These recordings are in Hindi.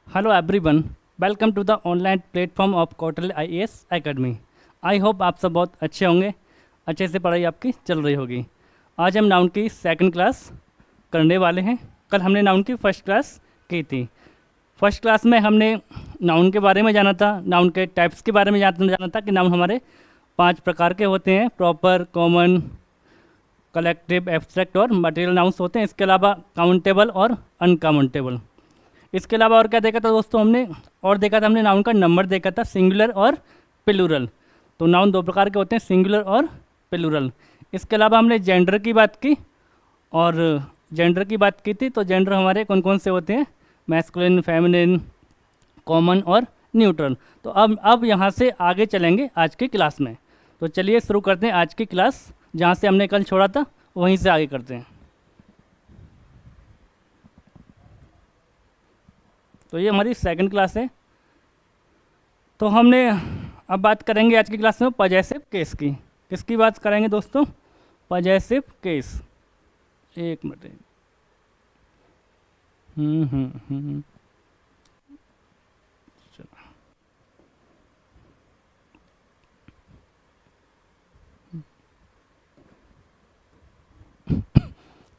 Hello everyone, welcome to the online platform of Kautilya IAS academy. I hope आप सब बहुत अच्छे होंगे, अच्छे से पढ़ाई आपकी चल रही होगी। आज हम नाउन की सेकंड क्लास करने वाले हैं। कल हमने नाउन की फर्स्ट क्लास की थी। फर्स्ट क्लास में हमने नाउन के बारे में जाना था, नाउन के टाइप्स के बारे में जाना था कि नाउन हमारे 5 प्रकार के होते हैं, प्रॉपर, कॉमन, कलेक्टिव, एब्स्ट्रैक्ट और मटेरियल नाउन्स होते हैं। इसके अलावा काउंटेबल और अनकाउंटेबल। इसके अलावा और क्या देखा था दोस्तों हमने, और देखा था हमने नाउन का नंबर देखा था, सिंगुलर और प्लूरल। तो नाउन 2 प्रकार के होते हैं, सिंगुलर और प्लूरल। इसके अलावा हमने जेंडर की बात की, और जेंडर की बात की थी तो जेंडर हमारे कौन कौन से होते हैं, मैस्कुलिन, फेमिनिन, कॉमन और न्यूट्रल। तो अब यहाँ से आगे चलेंगे आज की क्लास में। तो चलिए शुरू करते हैं आज की क्लास। जहाँ से हमने कल छोड़ा था वहीं से आगे करते हैं। तो ये हमारी सेकंड क्लास है। तो हमने अब बात करेंगे आज की क्लास में पजेसिव केस की। किसकी बात करेंगे दोस्तों? Possessive case. एक मिनट।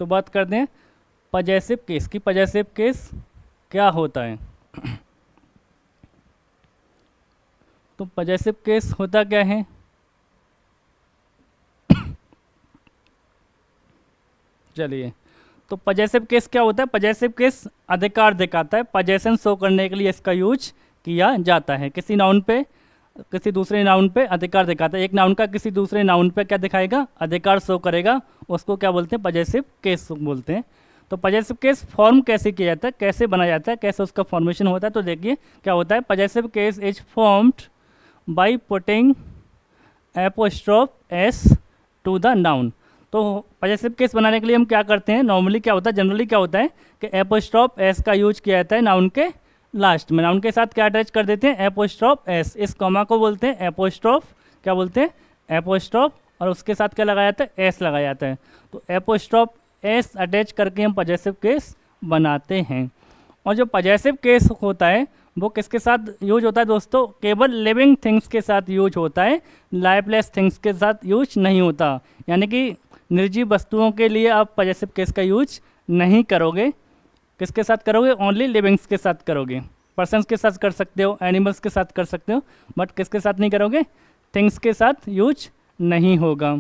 तो बात करते हैं पजेसिव केस की। पजेसिव केस क्या होता है? तो पजेसिव केस होता क्या है? चलिए, तो पजेसिव केस क्या होता है? पजेसिव केस अधिकार दिखाता है। पजेशन शो करने के लिए इसका यूज किया जाता है। किसी नाउन पे, किसी दूसरे नाउन पे अधिकार दिखाता है। एक नाउन का किसी दूसरे नाउन पे क्या दिखाएगा? अधिकार शो करेगा। उसको क्या बोलते हैं? पजेसिव केस बोलते हैं। तो पजेसिव केस फॉर्म कैसे किया जाता है, कैसे बनाया जाता है, कैसे उसका फॉर्मेशन होता है? तो देखिए क्या होता है। Possessive case is formed by putting apostrophe S to the noun. तो पजेसिव केस बनाने के लिए हम क्या करते हैं? नॉर्मली क्या होता है, जनरली क्या होता है कि एपोस्ट्रोफ एस का यूज किया जाता है नाउन के लास्ट में। नाउन के साथ क्या अटैच कर देते हैं? Apostrophe S. इस कॉमा को बोलते हैं एपोस्ट्रोफ, क्या बोलते हैं? एपोस्ट्रोफ। और उसके साथ क्या लगाया जाता है? एस लगाया जाता है। तो एपोस्ट्रोफ एस अटैच करके हम पजेसिव केस बनाते हैं। और जो पजेसिव केस होता है वो किसके साथ यूज होता है दोस्तों? केवल लिविंग थिंग्स के साथ यूज होता है, लाइफलेस थिंग्स के साथ यूज नहीं होता। यानी कि निर्जीव वस्तुओं के लिए आप पजेसिव केस का यूज नहीं करोगे। किसके साथ करोगे? ओनली लिविंग्स के साथ करोगे। पर्सन्स के साथ कर सकते हो, एनिमल्स के साथ कर सकते हो, बट किसके साथ नहीं करोगे? थिंग्स के साथ यूज नहीं होगा।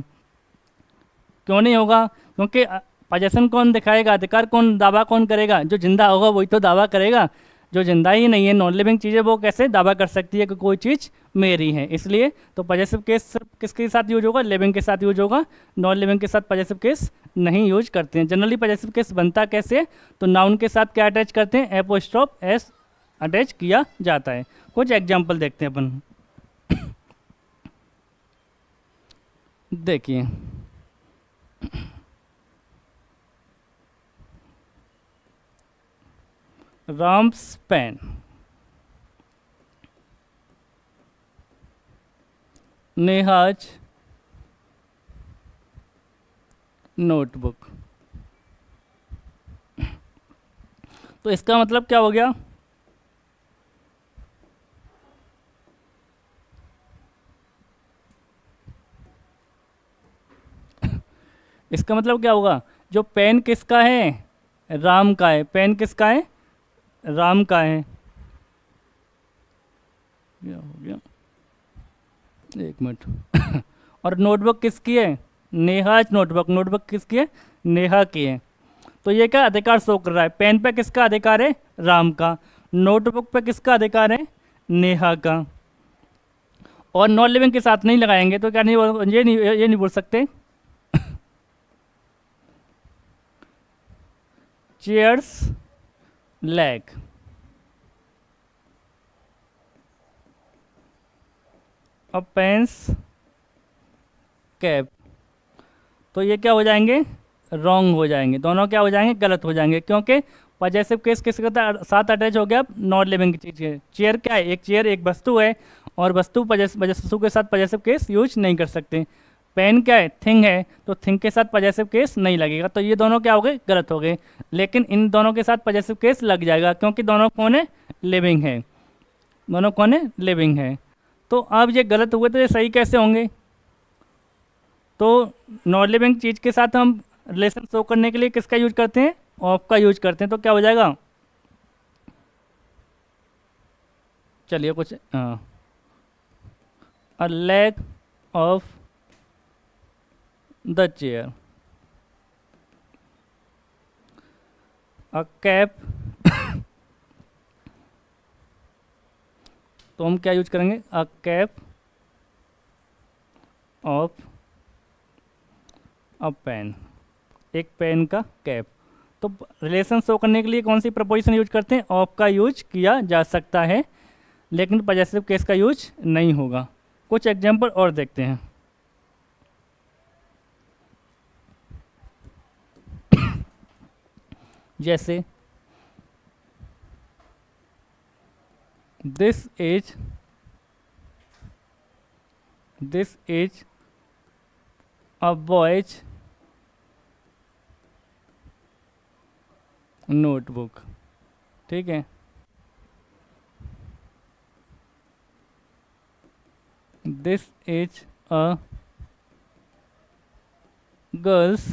क्यों नहीं होगा? क्योंकि पजेशन कौन दिखाएगा, अधिकार कौन, दावा कौन करेगा? जो जिंदा होगा वही तो दावा करेगा। जो जिंदा ही नहीं है, नॉन लिविंग चीज़ें, वो कैसे दावा कर सकती है कि कोई चीज़ मेरी है? इसलिए तो पजेसिव केस सिर्फ किसके साथ यूज होगा? लिविंग के साथ यूज होगा। नॉन लिविंग के साथ पजेसिव केस नहीं यूज करते हैं। जनरली पजेसिव केस बनता कैसे है? तो नाउन के साथ क्या अटैच करते हैं? एपोस्ट्रोफ एस अटैच किया जाता है। कुछ एग्जाम्पल देखते हैं अपन। देखिए, राम्स पेन, नेहाज नोटबुक। तो इसका मतलब क्या हो गया? इसका मतलब क्या होगा? जो पेन किसका है? राम का है। पेन किसका है? राम का है। क्या हो गया? एक मिनट। और नोटबुक किसकी है? नेहाज नोटबुक। नोटबुक किसकी है? नेहा की है। तो ये क्या अधिकार शो कर रहा है? पेन पे किसका अधिकार है? राम का। नोटबुक पे किसका अधिकार है? नेहा का। और नॉन लिविंग के साथ नहीं लगाएंगे तो क्या नहीं, ये नहीं बोल सकते चेयर्स लेग। और पेंस कैप। तो ये क्या हो जाएंगे? रॉन्ग हो जाएंगे। दोनों क्या हो जाएंगे? गलत हो जाएंगे। क्योंकि पजेसिव केस किसके साथ अटैच हो गया? नॉन लिविंग की चीज़ है। चेयर क्या है? एक चेयर एक वस्तु है, और वस्तु के साथ पजेसिव केस यूज नहीं कर सकते। पेन क्या है, थिंग है, तो थिंग के साथ पजेसिव केस नहीं लगेगा, तो ये दोनों क्या हो गए, गलत हो गए। लेकिन इन दोनों के साथ पजेसिव केस लग जाएगा क्योंकि दोनों कौन है, लिविंग है, दोनों कौन है, लिविंग है। तो अब ये गलत हुए तो ये सही कैसे होंगे? तो नॉन लिविंग चीज़ के साथ हम रिलेशन शो करने के लिए किसका यूज करते हैं, ऑफ का यूज करते हैं। तो क्या हो जाएगा, चलिए कुछ a leg of the chair, a cap, तो हम क्या यूज करेंगे, a cap of a pen, एक पेन का कैप। तो रिलेशन शो करने के लिए कौन सी प्रपोजिशन यूज करते हैं, ऑफ का यूज किया जा सकता है, लेकिन पजेसिव केस का यूज नहीं होगा। कुछ एग्जांपल और देखते हैं। जैसे this is a boy's notebook, ठीक है। This is a girl's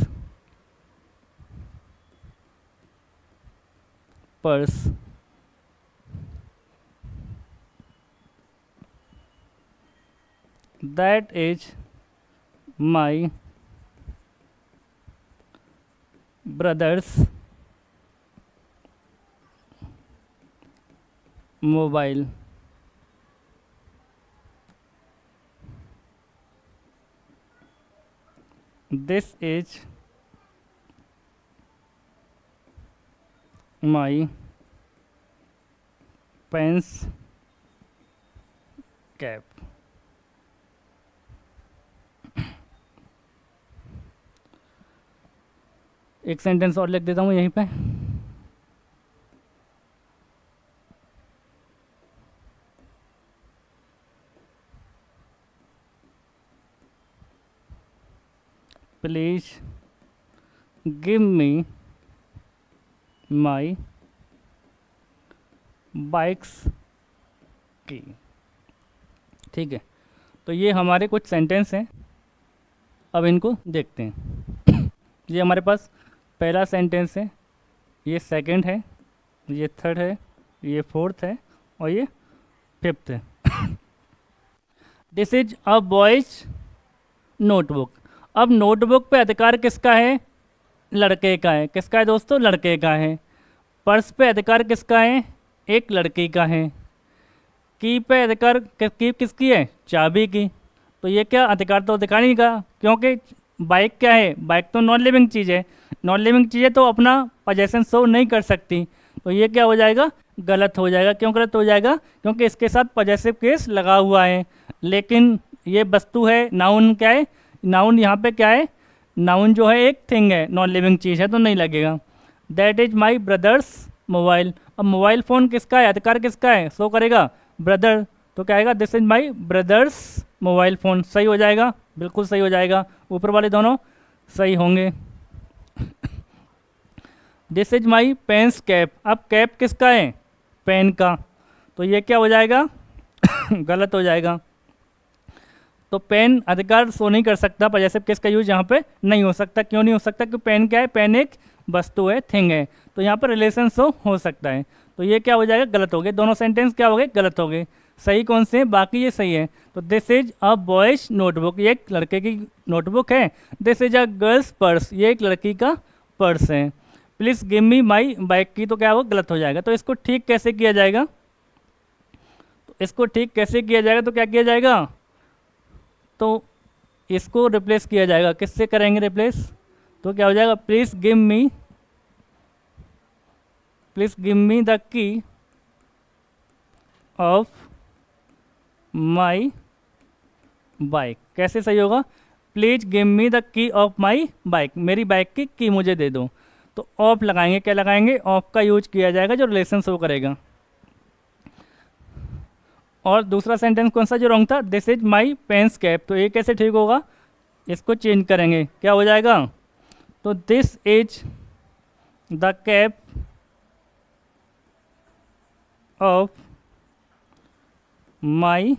purse, that is my brother's mobile, this is my pen's cap. एक सेंटेंस और लिख देता हूँ यहीं पे। Please give me my bike's key, ठीक है। तो ये हमारे कुछ सेंटेंस हैं, अब इनको देखते हैं। ये हमारे पास पहला सेंटेंस है, ये सेकंड है, ये थर्ड है, ये फोर्थ है और ये फिफ्थ है। This is a boy's notebook. अब नोटबुक पे अधिकार किसका है, लड़के का है। किसका है दोस्तों, लड़के का है। पर्स पे अधिकार किसका है, एक लड़की का है। की पे अधिकार की किसकी है, चाबी की। तो ये क्या अधिकार तो दिखा नहीं का, क्योंकि बाइक क्या है, बाइक तो नॉन लिविंग चीज़ है, नॉन लिविंग चीज़ें तो अपना पोजेशन शो नहीं कर सकती। तो ये क्या हो जाएगा, गलत हो जाएगा। क्यों गलत हो जाएगा, क्योंकि इसके साथ पॉजेसिव केस लगा हुआ है। लेकिन ये वस्तु है, नाउन क्या है, नाउन यहाँ पे क्या है, नाउन जो है एक थिंग है, नॉन लिविंग चीज़ है, तो नहीं लगेगा। That is my brother's mobile. अब मोबाइल फ़ोन किसका है, अधिकार किसका है, शो करेगा ब्रदर, तो क्या आएगा, this is my brother's mobile phone. सही हो जाएगा, बिल्कुल सही हो जाएगा, ऊपर वाले दोनों सही होंगे। This is my pen's cap. अब कैप किसका है, पेन का, तो ये क्या हो जाएगा गलत हो जाएगा। तो पेन अधिकार शो नहीं कर सकता, पॉजेसिव केस का यूज यहाँ पे नहीं हो सकता। क्यों नहीं हो सकता, क्योंकि पेन क्या है, पेन एक वस्तु है, थिंग है, तो यहाँ पर रिलेशन शो हो सकता है। तो ये क्या हो जाएगा, गलत हो गए, दोनों सेंटेंस क्या हो गए, गलत हो गए। सही कौन से हैं, बाकी ये सही है। तो this is a boy's notebook, ये एक लड़के की नोटबुक है। This is a girl's purse, ये एक लड़की का पर्स है। Please give me my bike की, तो क्या वो गलत हो जाएगा। तो इसको ठीक कैसे किया जाएगा, तो इसको ठीक कैसे किया जाएगा, तो क्या किया जाएगा, तो इसको रिप्लेस किया जाएगा। किससे करेंगे रिप्लेस, तो क्या हो जाएगा, please give me the key of my bike. कैसे सही होगा, please give me the key of my bike, मेरी बाइक की की मुझे दे दो। तो ऑफ लगाएंगे, क्या लगाएंगे, ऑफ का यूज किया जाएगा जो रिलेशन शो करेगा। और दूसरा सेंटेंस कौन सा जो रॉन्ग था, this is my pen's cap, तो ये कैसे ठीक होगा, इसको चेंज करेंगे, क्या हो जाएगा? तो this is the cap of my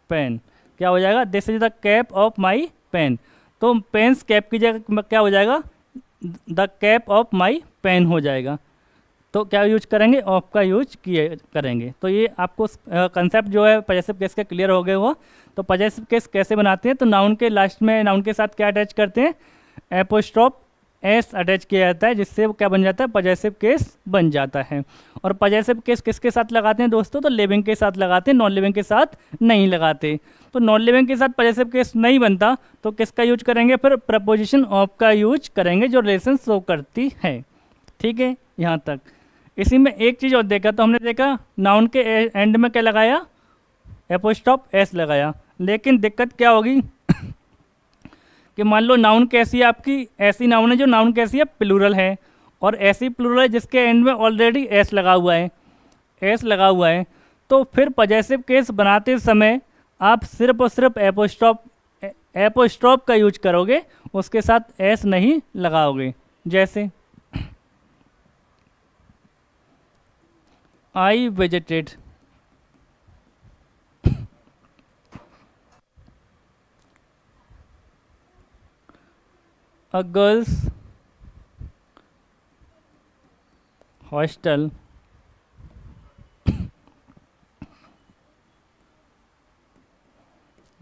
pen. क्या हो जाएगा? This is the cap of my pen. तो पेन्स कैप की जगह क्या हो जाएगा? The cap of my pen हो जाएगा। तो क्या यूज करेंगे? ऑफ का यूज किए करेंगे। तो ये आपको कंसेप्ट जो है पजेसिव केस का क्लियर हो गया हुआ। तो पजेसिव केस कैसे बनाते हैं? तो नाउन के लास्ट में नाउन के साथ क्या अटैच करते हैं? एपोस्ट्रोफ एस अटैच किया जाता है, जिससे वो क्या बन जाता है? पजेसिव केस बन जाता है। और पजेसिव केस किसके साथ लगाते हैं दोस्तों? तो लिविंग के साथ लगाते हैं, नॉन लिविंग के साथ नहीं लगाते। तो नॉन लिविंग के साथ पजेसिव केस नहीं बनता तो किसका यूज करेंगे? फिर प्रपोजिशन ऑफ का यूज करेंगे, जो रिलेशन शो करती है। ठीक है, यहाँ तक। इसी में एक चीज़ और देखा, तो हमने देखा नाउन के एंड में क्या लगाया? एपोस्ट्रोफ एस लगाया। लेकिन दिक्कत क्या होगी कि मान लो नाउन कैसी है आपकी? ऐसी नाउन है जो नाउन कैसी है? प्लूरल है। और ऐसी प्लूरल है जिसके एंड में ऑलरेडी एस लगा हुआ है, एस लगा हुआ है। तो फिर पजेसिव केस बनाते समय आप सिर्फ और सिर्फ एपोस्ट्रोफ का यूज करोगे, उसके साथ एस नहीं लगाओगे। जैसे I visited, a girls hostel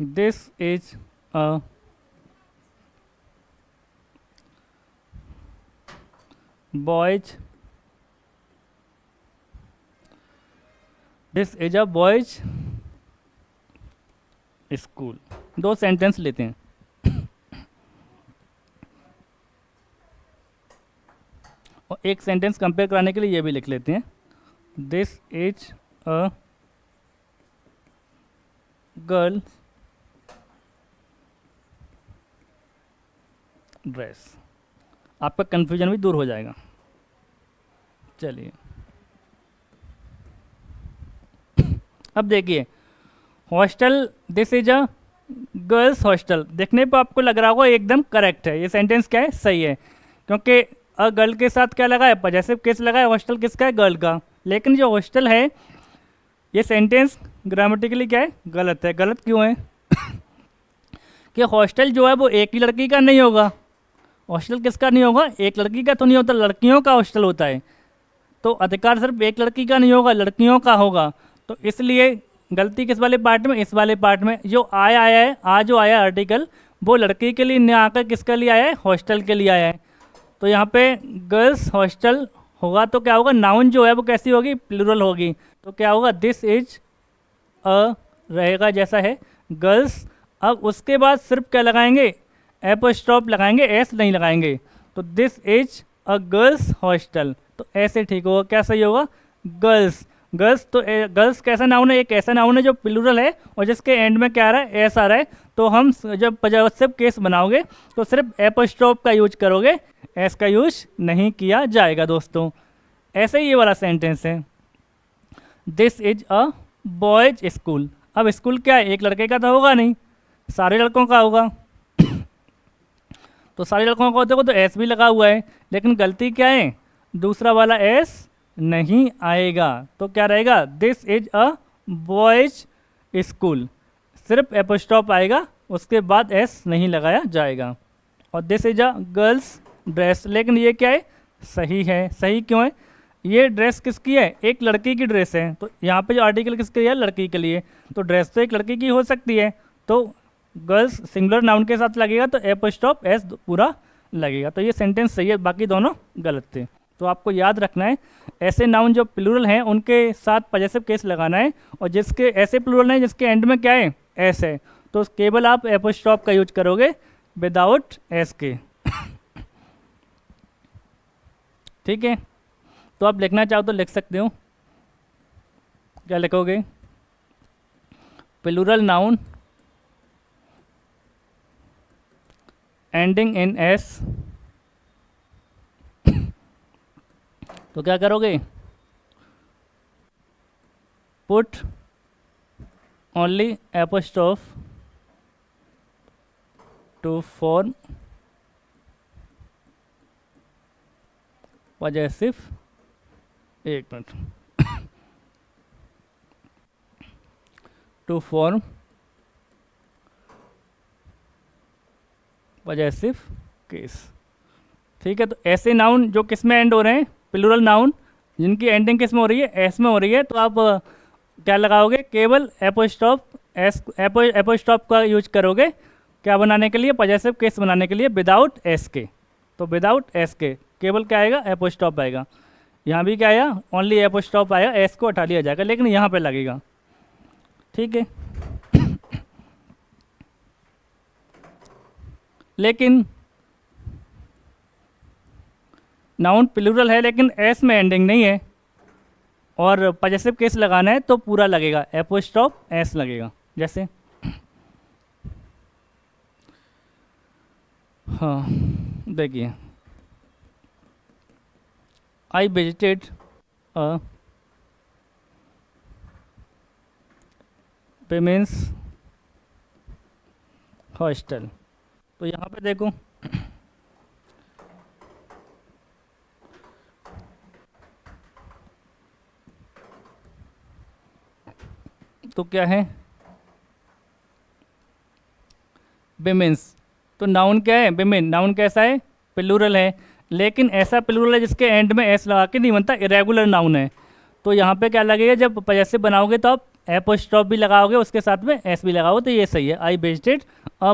this is a boys school. दो सेंटेंस लेते हैं, और एक सेंटेंस कंपेयर कराने के लिए ये भी लिख लेते हैं। This is a girl dress. आपका कंफ्यूजन भी दूर हो जाएगा। चलिए, अब देखिए, hostel, this is a girls hostel. देखने पर आपको लग रहा होगा एकदम करेक्ट है, ये सेंटेंस क्या है? सही है, क्योंकि अ गर्ल के साथ क्या लगा है? पजेसिव केस लगा है। हॉस्टल किसका है? गर्ल का। लेकिन जो हॉस्टल है, ये सेंटेंस ग्रामेटिकली क्या है? गलत है। गलत क्यों है? कि हॉस्टल जो है वो एक ही लड़की का नहीं होगा। हॉस्टल किसका नहीं होगा? एक लड़की का तो नहीं होता, लड़कियों का हॉस्टल होता है। तो अधिकार सिर्फ एक लड़की का नहीं होगा, लड़कियों का होगा। तो इसलिए गलती किस वाले पार्ट में? इस वाले पार्ट में। जो आया है, आज जो आया आर्टिकल, वो लड़की के लिए नहीं आकर किसके लिए आया है? हॉस्टल के लिए आया है। तो यहाँ पे गर्ल्स हॉस्टल होगा तो क्या होगा? नाउन जो है वो कैसी होगी? प्लूरल होगी। तो क्या होगा? दिस इज अ रहेगा जैसा है गर्ल्स। अब उसके बाद सिर्फ क्या लगाएंगे? एपोस्ट्रोफ लगाएंगे, एस नहीं लगाएंगे। तो this is a girls hostel. तो ऐसे ठीक होगा। क्या सही होगा? गर्ल्स। गर्ल्स, तो गर्ल्स कैसा नाउन है? एक ऐसा नाउन है जो प्लूरल है और जिसके एंड में क्या आ रहा है? एस आ रहा है। तो हम जब पजेसिव केस बनाओगे तो सिर्फ एपोस्ट्रोफ का यूज करोगे, एस का यूज नहीं किया जाएगा दोस्तों। ऐसे ही ये वाला सेंटेंस है, this is a boys school. अब स्कूल क्या है? एक लड़के का तो होगा नहीं, सारे लड़कों का होगा। तो सारे लड़कों का होते को तो एस भी लगा हुआ है, लेकिन गलती क्या है? दूसरा वाला एस नहीं आएगा। तो क्या रहेगा? This is a boys school. सिर्फ एपोस्ट्रोफ आएगा, उसके बाद एस नहीं लगाया जाएगा। और this is a girls dress. लेकिन ये क्या है? सही है। सही क्यों है? ये ड्रेस किसकी है? एक लड़की की ड्रेस है। तो यहाँ पे जो आर्टिकल किसके लिए है? लड़की के लिए। तो ड्रेस तो एक लड़की की हो सकती है। तो गर्ल्स सिंगुलर नाउन के साथ लगेगा तो एपोस्ट्रोफ एस पूरा लगेगा। तो ये सेंटेंस सही है, बाकी दोनों गलत थे। तो आपको याद रखना है, ऐसे नाउन जो प्लूरल हैं उनके साथ पजेसिव केस लगाना है, और जिसके ऐसे प्लूरल हैं जिसके एंड में क्या है? एस है, तो केवल आप एपोस्ट्रोफ का यूज करोगे विदाउट एस के। ठीक है, तो आप लिखना चाहो तो लिख सकते हो। क्या लिखोगे? Plural noun ending in S. तो क्या करोगे? Put only apostrophe to form possessive, एक मिनट, टू फॉर्म पजेसिव केस। ठीक है, तो ऐसे नाउन जो किस में एंड हो रहे हैं, प्लूरल नाउन जिनकी एंडिंग किस में हो रही है, एस में हो रही है, तो आप क्या लगाओगे, केवल एपोस्ट्रॉफ एस, एपोस्ट्रॉफ का यूज करोगे क्या बनाने के लिए, पजेसिव केस बनाने के लिए, विदाउट एस के। तो विदाउट एस के केवल क्या आएगा, एपोस्ट्रॉफ आएगा। यहाँ भी क्या आया, ओनली एपोस्ट्रॉफ आया, एस को हटा लिया जाएगा, लेकिन यहाँ पे लगेगा। ठीक है, लेकिन नाउन प्लूरल है लेकिन एस में एंडिंग नहीं है और पजेसिव केस लगाना है तो पूरा लगेगा, एपोस्ट्रॉफ एस लगेगा। जैसे हाँ देखिए, आई विजिटेड अ विमेंस हॉस्टल। तो यहाँ पे देखो तो क्या है, विमेंस, तो नाउन क्या है, विमेन। नाउन कैसा है, प्लूरल है, लेकिन ऐसा प्लूरल है जिसके एंड में एस लगा के नहीं बनता, इरेगुलर नाउन है। तो यहाँ पे क्या लगेगा, जब पजेसिव बनाओगे तो आप एपोस्ट्रॉफ भी लगाओगे, उसके साथ में एस भी लगाओगे, तो ये सही है। I visited a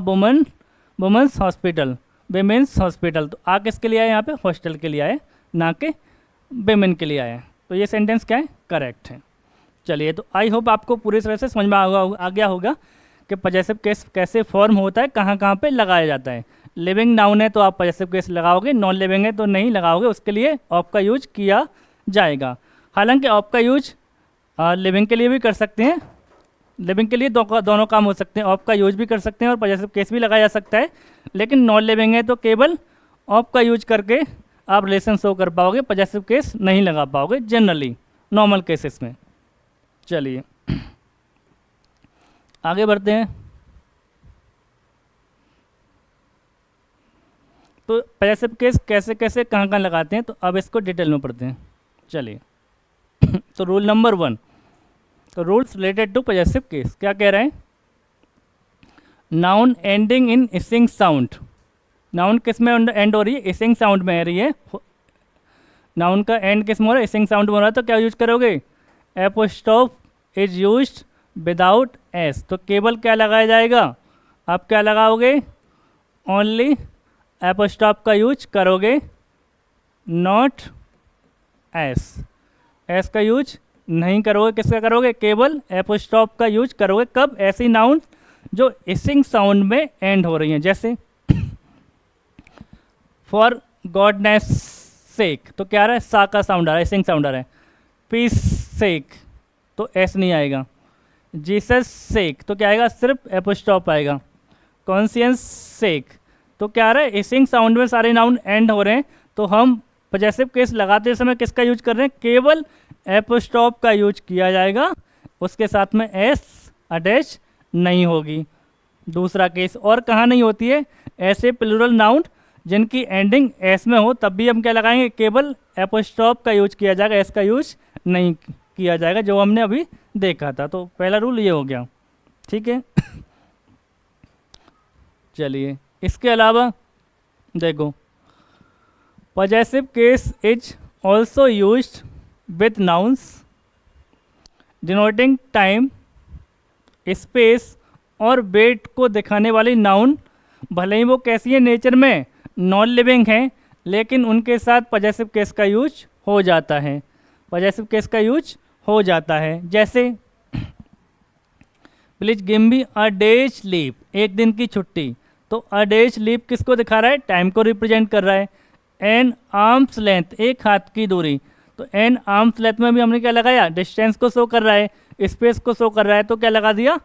women's hospital, women's hospital. तो आ किसके लिए आए, यहाँ पे हॉस्टल के लिए आए, ना कि विमेन के लिए आए। तो ये सेंटेंस क्या है, करेक्ट है। चलिए, तो आई होप आपको पूरी तरह से समझ में आ गया होगा कि पजेसिव केस कैसे फॉर्म होता है, कहाँ कहाँ पे लगाया जाता है। लिविंग नाउन है तो आप पजेसिव केस लगाओगे, नॉन लिविंग है तो नहीं लगाओगे, उसके लिए ऑफ का यूज किया जाएगा। हालांकि ऑफ का यूज लिविंग के लिए भी कर सकते हैं, लिविंग के लिए दोनों काम हो सकते हैं, ऑफ का यूज भी कर सकते हैं और पजेसिव केस भी लगाया जा सकता है। लेकिन नॉन लिविंग है तो केवल ऑफ का यूज करके आप रिलेशन शो कर पाओगे, पजेसिव केस नहीं लगा पाओगे जनरली नॉर्मल केसेस में। चलिए आगे बढ़ते हैं। तो पजेसिव केस कैसे कैसे कहाँ कहाँ लगाते हैं, तो अब इसको डिटेल में पढ़ते हैं। चलिए तो रूल नंबर 1, तो rules related to possessive case क्या कह रहे हैं, noun ending in hissing sound. Noun किस में एंड हो रही है, इसिंग साउंड में आ रही है। नाउन का एंड किस में हो रहा है, इसिंग साउंड में हो रहा है, तो क्या यूज करोगे, apostrophe is used without S. तो केवल क्या लगाया जाएगा, आप क्या लगाओगे, ओनली एपोस्ट्रोफ का यूज करोगे, नॉट एस। एस का यूज नहीं करोगे, किसका करोगे, केवल एपोस्ट्रोफ का यूज करोगे। कब, ऐसी नाउन जो इसिंग साउंड में एंड हो रही हैं, जैसे फॉर गॉडनेस सेक, तो क्या आ रहा है, सा का साउंड आ रहा है, इसिंग साउंड आ रहा है। पीस सेक तो एस नहीं आएगा। जीसस सेक तो क्या आएगा, सिर्फ एपोस्ट्रोफ आएगा। कॉन्शियंस सेक तो क्या आ रहा है, इसिंग साउंड में सारे नाउन एंड हो रहे हैं, तो हम पजेसिव केस लगाते समय किसका यूज कर रहे हैं, केवल एपोस्ट्रोफ का यूज किया जाएगा, उसके साथ में एस अटैच नहीं होगी। दूसरा केस और कहाँ नहीं होती है, ऐसे प्लूरल नाउन जिनकी एंडिंग एस में हो, तब भी हम क्या लगाएंगे, केवल एपोस्ट्रोफ का यूज किया जाएगा, एस का यूज नहीं किया जाएगा, जो हमने अभी देखा था। तो पहला रूल ये हो गया, ठीक है। चलिए इसके अलावा देखो, possessive case is also used with nouns denoting time, space और वेट को दिखाने वाली नाउन, भले ही वो कैसी है नेचर में, नॉन लिविंग है, लेकिन उनके साथ पजेसिव केस का यूज हो जाता है, पजेसिव केस का यूज हो जाता है। जैसे please give me a days leave, एक दिन की छुट्टी, तो अ डेज लीव किसको दिखा रहा है, टाइम को रिप्रेजेंट कर रहा है। एन आर्म्स लेंथ, एक हाथ की दूरी, तो एन आर्म्स लेंथ में भी हमने क्या लगाया, डिस्टेंस को शो कर रहा है, स्पेस को शो कर रहा है, तो क्या लगा दिया,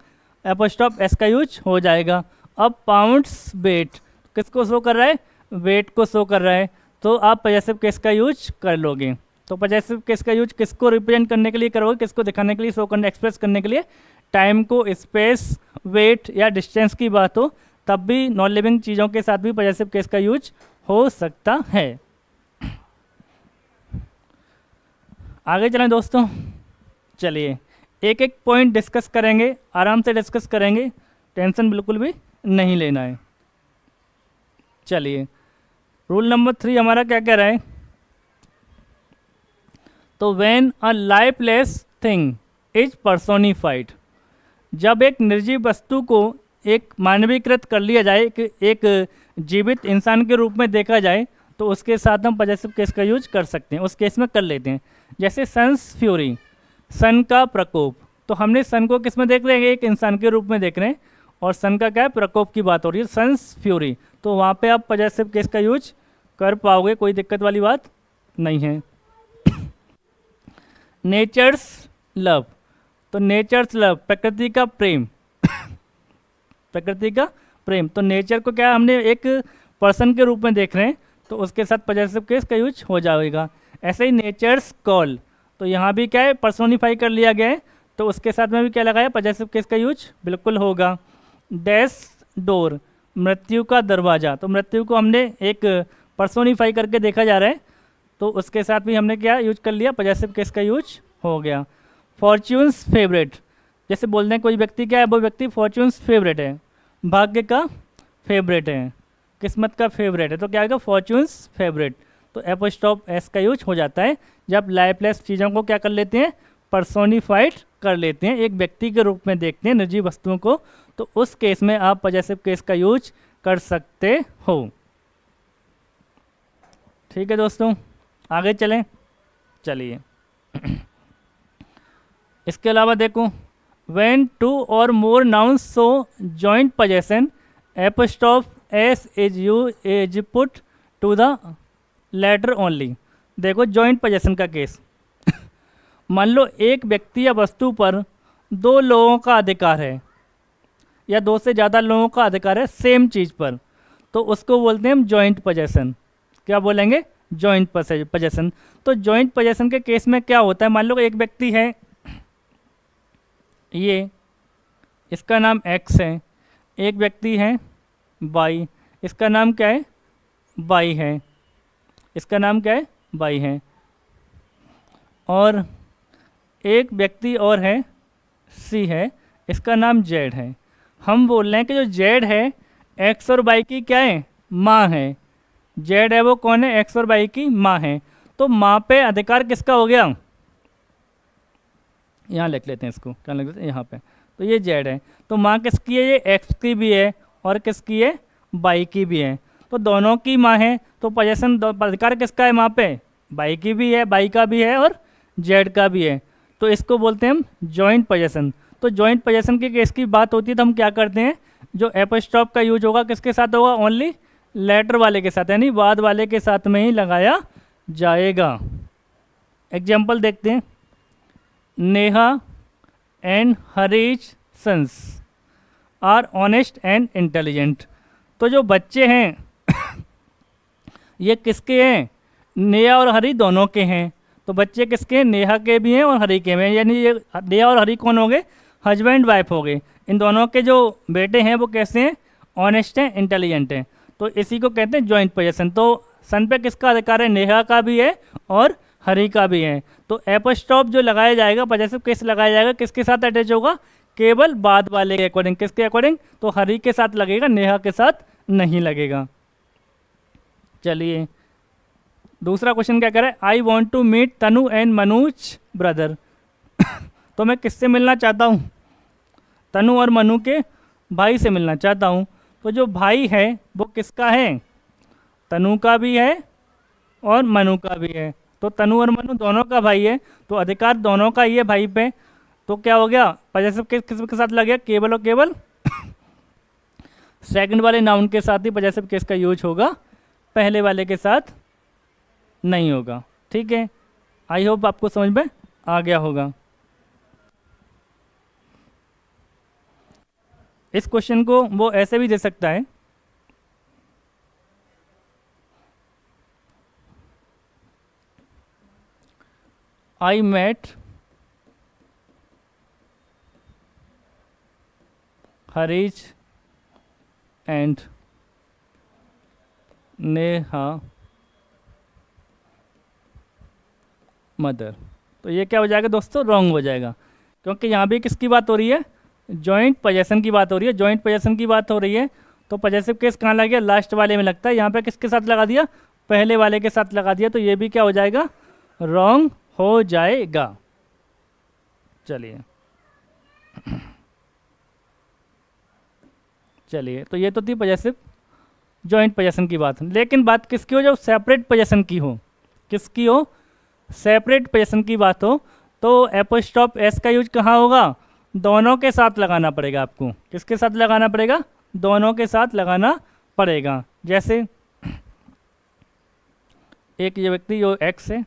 एपोस्ट्रोफ एस का यूज हो जाएगा। अब पाउंड्स वेट किसको शो कर रहा है, वेट को शो कर रहा है, तो आप पजेसिव केस का यूज कर लोगे। तो पजेसिव केस का यूज किसको रिप्रेजेंट करने के लिए करोगे, किसको दिखाने के लिए, शो करने, एक्सप्रेस करने के लिए, टाइम को, स्पेस, वेट या डिस्टेंस की बात हो, तब भी नॉन लिविंग चीज़ों के साथ भी पजेसिव केस का यूज हो सकता है। आगे चलें दोस्तों, चलिए एक एक पॉइंट डिस्कस करेंगे, आराम से डिस्कस करेंगे, टेंशन बिल्कुल भी नहीं लेना है। चलिए रूल नंबर 3 हमारा क्या कह रहा है, तो when a lifeless thing is personified, जब एक निर्जीव वस्तु को एक मानवीकृत कर लिया जाए, एक जीवित इंसान के रूप में देखा जाए, तो उसके साथ हम पजेसिव केस का यूज कर सकते हैं, उस केस में कर लेते हैं। जैसे सन्स फ्यूरी, सन का प्रकोप, तो हमने सन को किस में देख रहे हैं, एक इंसान के रूप में देख रहे हैं, और सन का क्या है, प्रकोप की बात हो रही है, सन्स फ्यूरी, तो वहाँ पे आप पजेसिव केस का यूज कर पाओगे, कोई दिक्कत वाली बात नहीं है। नेचर्स लव, तो नेचर्स लव प्रकृति का प्रेम प्रकृति का प्रेम, तो नेचर को क्या हमने एक पर्सन के रूप में देख रहे हैं, तो उसके साथ पजेसिव केस का यूज हो जाएगा। ऐसे ही नेचर्स कॉल, तो यहाँ भी क्या है, पर्सोनिफाई कर लिया गया है, तो उसके साथ में भी क्या लगाया, पजेसिव केस का यूज बिल्कुल होगा। डेथ डोर, मृत्यु का दरवाज़ा, तो मृत्यु को हमने एक पर्सोनिफाई करके देखा जा रहा है, तो उसके साथ भी हमने क्या यूज कर लिया, पजेसिव केस का यूज हो गया। फॉर्च्यून्स फेवरेट, जैसे बोलते हैं कोई व्यक्ति क्या है, वो व्यक्ति फॉर्च्यून्स फेवरेट है, भाग्य का फेवरेट है, किस्मत का फेवरेट है, तो क्या आएगा, फॉर्च्यून्स फेवरेट, तो एपोस्ट्रोफ एस का यूज हो जाता है जब लाइफलेस चीज़ों को क्या कर लेते हैं, पर्सोनिफाइड कर लेते हैं, एक व्यक्ति के रूप में देखते हैं निर्जीव वस्तुओं को, तो उस केस में आप पजेसिव केस का यूज कर सकते हो। ठीक है दोस्तों, आगे चलें, चलिए इसके अलावा देखो, when two or more nouns show joint possession, apostrophe s is put to the letter only। देखो जॉइंट पोजेशन का केस मान लो एक व्यक्ति या वस्तु पर दो लोगों का अधिकार है या दो से ज़्यादा लोगों का अधिकार है सेम चीज़ पर, तो उसको बोलते हैं हम जॉइंट पोजेशन। क्या बोलेंगे, जॉइंट पोजेशन। तो जॉइंट पोजेशन के केस में क्या होता है, मान लो एक व्यक्ति है, ये इसका नाम x है, एक व्यक्ति है y, इसका नाम क्या है, y है, इसका नाम क्या है, y है, और एक व्यक्ति और है c है, इसका नाम z है। हम बोल रहे हैं कि जो z है x और y की क्या है, माँ है, z है वो कौन है, x और y की माँ है, तो माँ पे अधिकार किसका हो गया, यहाँ लिख लेते हैं इसको, क्या लिख लेते हैं यहाँ पे, तो ये जेड है, तो माँ किसकी है, ये एक्स की भी है और किसकी है, बाई की भी है, तो दोनों की माँ है, तो पोजेशन अधिकार किसका है, माँ पे बाई की भी है, बाई का भी है और जेड का भी है, तो इसको बोलते हैं हम जॉइंट पोजेशन। तो जॉइंट पोजेशन के केस की बात होती है तो हम क्या करते हैं, जो एपोस्ट्रोफ का यूज होगा किसके साथ होगा, ओनली लेटर वाले के साथ, यानी बाद वाले के साथ में ही लगाया जाएगा। एग्जाम्पल देखते हैं, Neha and Harish sons are honest and intelligent, तो जो बच्चे हैं ये किसके हैं, नेहा और हरी दोनों के हैं, तो बच्चे किसके हैं, नेहा के भी हैं और हरी के भी हैं, यानी ये नेहा और हरी कौन हो गए, हस्बैंड वाइफ हो गए, इन दोनों के जो बेटे हैं वो कैसे हैं, ऑनेस्ट हैं, इंटेलिजेंट हैं, तो इसी को कहते हैं जॉइंट पोजेशन। तो सन पे किसका अधिकार है, नेहा का भी है और हरी का भी है, तो एपोस्ट्रोफ जो लगाया जाएगा, पजेसिव केस लगाया जाएगा, किसके साथ अटैच होगा, केवल बाद वाले के अकॉर्डिंग, किसके अकॉर्डिंग, तो हरी के साथ लगेगा, नेहा के साथ नहीं लगेगा। चलिए दूसरा क्वेश्चन क्या कह रहा है, I want to meet Tanu and Manoj brother तो मैं किससे मिलना चाहता हूँ, तनु और मनु के भाई से मिलना चाहता हूँ, तो जो भाई है वो किसका है, तनु का भी है और मनु का भी है, तो तनु और मनु दोनों का भाई है, तो अधिकार दोनों का ही है भाई पे, तो क्या हो गया, पजेसिव केस किसके साथ लग गया, केवल और केवल सेकंड वाले नाउन के साथ ही पजेसिव केस का यूज होगा, पहले वाले के साथ नहीं होगा। ठीक है, आई होप आपको समझ में आ गया होगा। इस क्वेश्चन को वो ऐसे भी दे सकता है, I met Harish and Neha mother. तो ये क्या हो जाएगा दोस्तों, रॉन्ग हो जाएगा, क्योंकि यहाँ भी किसकी बात हो रही है, जॉइंट पोजेसन की बात हो रही है। जॉइंट पोजेसन की बात हो रही है तो पॉजेसिव केस कहाँ लग गया, लास्ट वाले में लगता है। यहाँ पे किसके साथ लगा दिया, पहले वाले के साथ लगा दिया, तो ये भी क्या हो जाएगा, रॉन्ग हो जाएगा। चलिए तो ये तो थी पॉजेसिव जॉइंट पोजेसन की बात। लेकिन बात किसकी हो, जब सेपरेट पोजेसन की हो, किसकी हो, सेपरेट पोजेसन की बात हो, तो एपोस्ट्रोफ एस का यूज कहाँ होगा, दोनों के साथ लगाना पड़ेगा आपको। किसके साथ लगाना पड़ेगा, दोनों के साथ लगाना पड़ेगा। जैसे एक ये व्यक्ति जो एक्स है,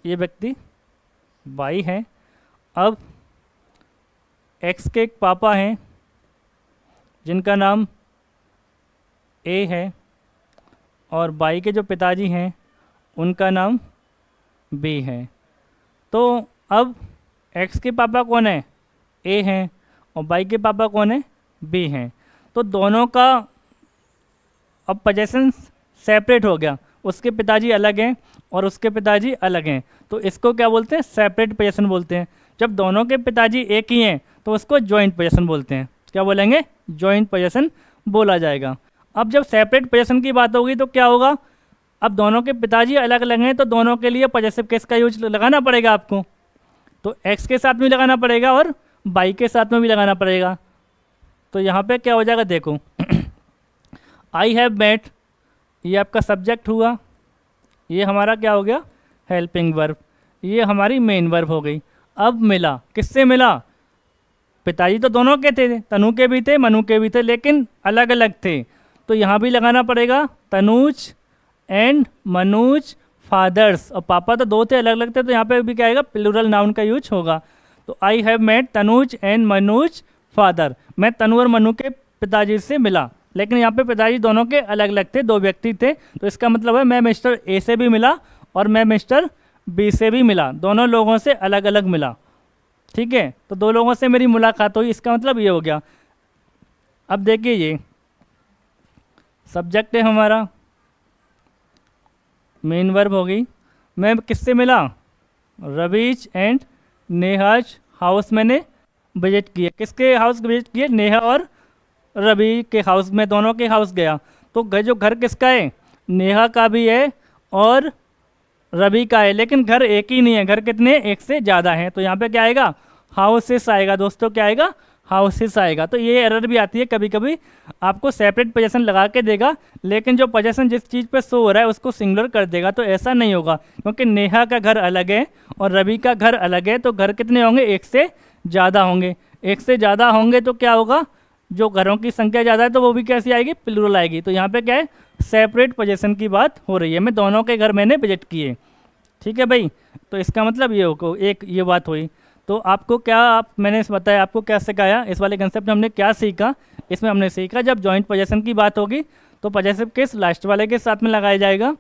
ये व्यक्ति वाई है। अब एक्स के एक पापा हैं जिनका नाम ए है, और वाई के जो पिताजी हैं उनका नाम बी है। तो अब एक्स के पापा कौन है, ए हैं, और वाई के पापा कौन है, बी हैं। तो दोनों का अब पोजेसन सेपरेट हो गया, उसके पिताजी अलग हैं और उसके पिताजी अलग हैं, तो इसको क्या बोलते हैं, सेपरेट पोजेसन बोलते हैं। जब दोनों के पिताजी एक ही हैं तो उसको जॉइंट पोजेसन बोलते हैं। क्या बोलेंगे, जॉइंट पोजेसन बोला जाएगा। अब जब सेपरेट पोजेसन की बात होगी तो क्या होगा, अब दोनों के पिताजी अलग अलग हैं तो दोनों के लिए पॉजेसिव केस का यूज लगाना पड़ेगा आपको। तो एक्स के साथ भी लगाना पड़ेगा और वाई के साथ में भी लगाना पड़ेगा। तो यहाँ पे क्या हो जाएगा, देखो आई हैव मेट, ये आपका सब्जेक्ट हुआ, ये हमारा क्या हो गया, हेल्पिंग वर्ब, ये हमारी मेन वर्ब हो गई। अब मिला, किससे मिला, पिताजी तो दोनों के थे, तनु के भी थे मनु के भी थे, लेकिन अलग अलग थे, तो यहाँ भी लगाना पड़ेगा तनुज एंड मनूज फादर्स। और पापा तो दो थे, अलग अलग थे, तो यहाँ पे भी क्या आएगा, प्लूरल नाउन का यूज होगा। तो I have met Tanuj and Manuj father, मैं तनु और मनु के पिताजी से मिला, लेकिन यहाँ पे पिताजी दोनों के अलग अलग थे, दो व्यक्ति थे, तो इसका मतलब है मैं मिस्टर ए से भी मिला और मैं मिस्टर बी से भी मिला, दोनों लोगों से अलग अलग मिला। ठीक है, तो दो लोगों से मेरी मुलाकात हुई, इसका मतलब ये हो गया। अब देखिए ये सब्जेक्ट है हमारा, मेन वर्ब हो गई, मैं किससे मिला, रवीज एंड नेहाज हाउस मैंने विजिट किया। किसके हाउस विजिट किए, नेहा और रवि के हाउस में, दोनों के हाउस गया। तो जो घर किसका है, नेहा का भी है और रवि का है, लेकिन घर एक ही नहीं है, घर कितने, एक से ज़्यादा हैं। तो यहाँ पे क्या आएगा, हाउसेस आएगा दोस्तों, क्या आएगा, हाउसेस आएगा। तो ये एरर भी आती है कभी कभी, आपको सेपरेट पोजेसन लगा के देगा, लेकिन जो पोजेसन जिस चीज़ पे शो हो रहा है उसको सिंगुलर कर देगा। तो ऐसा नहीं होगा, क्योंकि नेहा का घर अलग है और रवि का घर अलग है, तो घर कितने होंगे, एक से ज़्यादा होंगे। एक से ज़्यादा होंगे तो क्या होगा, जो घरों की संख्या ज़्यादा है तो वो भी कैसी आएगी, प्लूरल आएगी। तो यहाँ पे क्या है, सेपरेट पोजेसन की बात हो रही है, मैं दोनों के घर मैंने विजिट किए। ठीक है भाई, तो इसका मतलब ये हो, एक ये बात हुई। तो आपको क्या, मैंने बताया आपको क्या सिखाया, इस वाले कंसेप्ट में हमने क्या सीखा, इसमें हमने सीखा जब जॉइंट पोजेसन की बात होगी तो पॉजेसिव केस लास्ट वाले के साथ में लगाया जाएगा,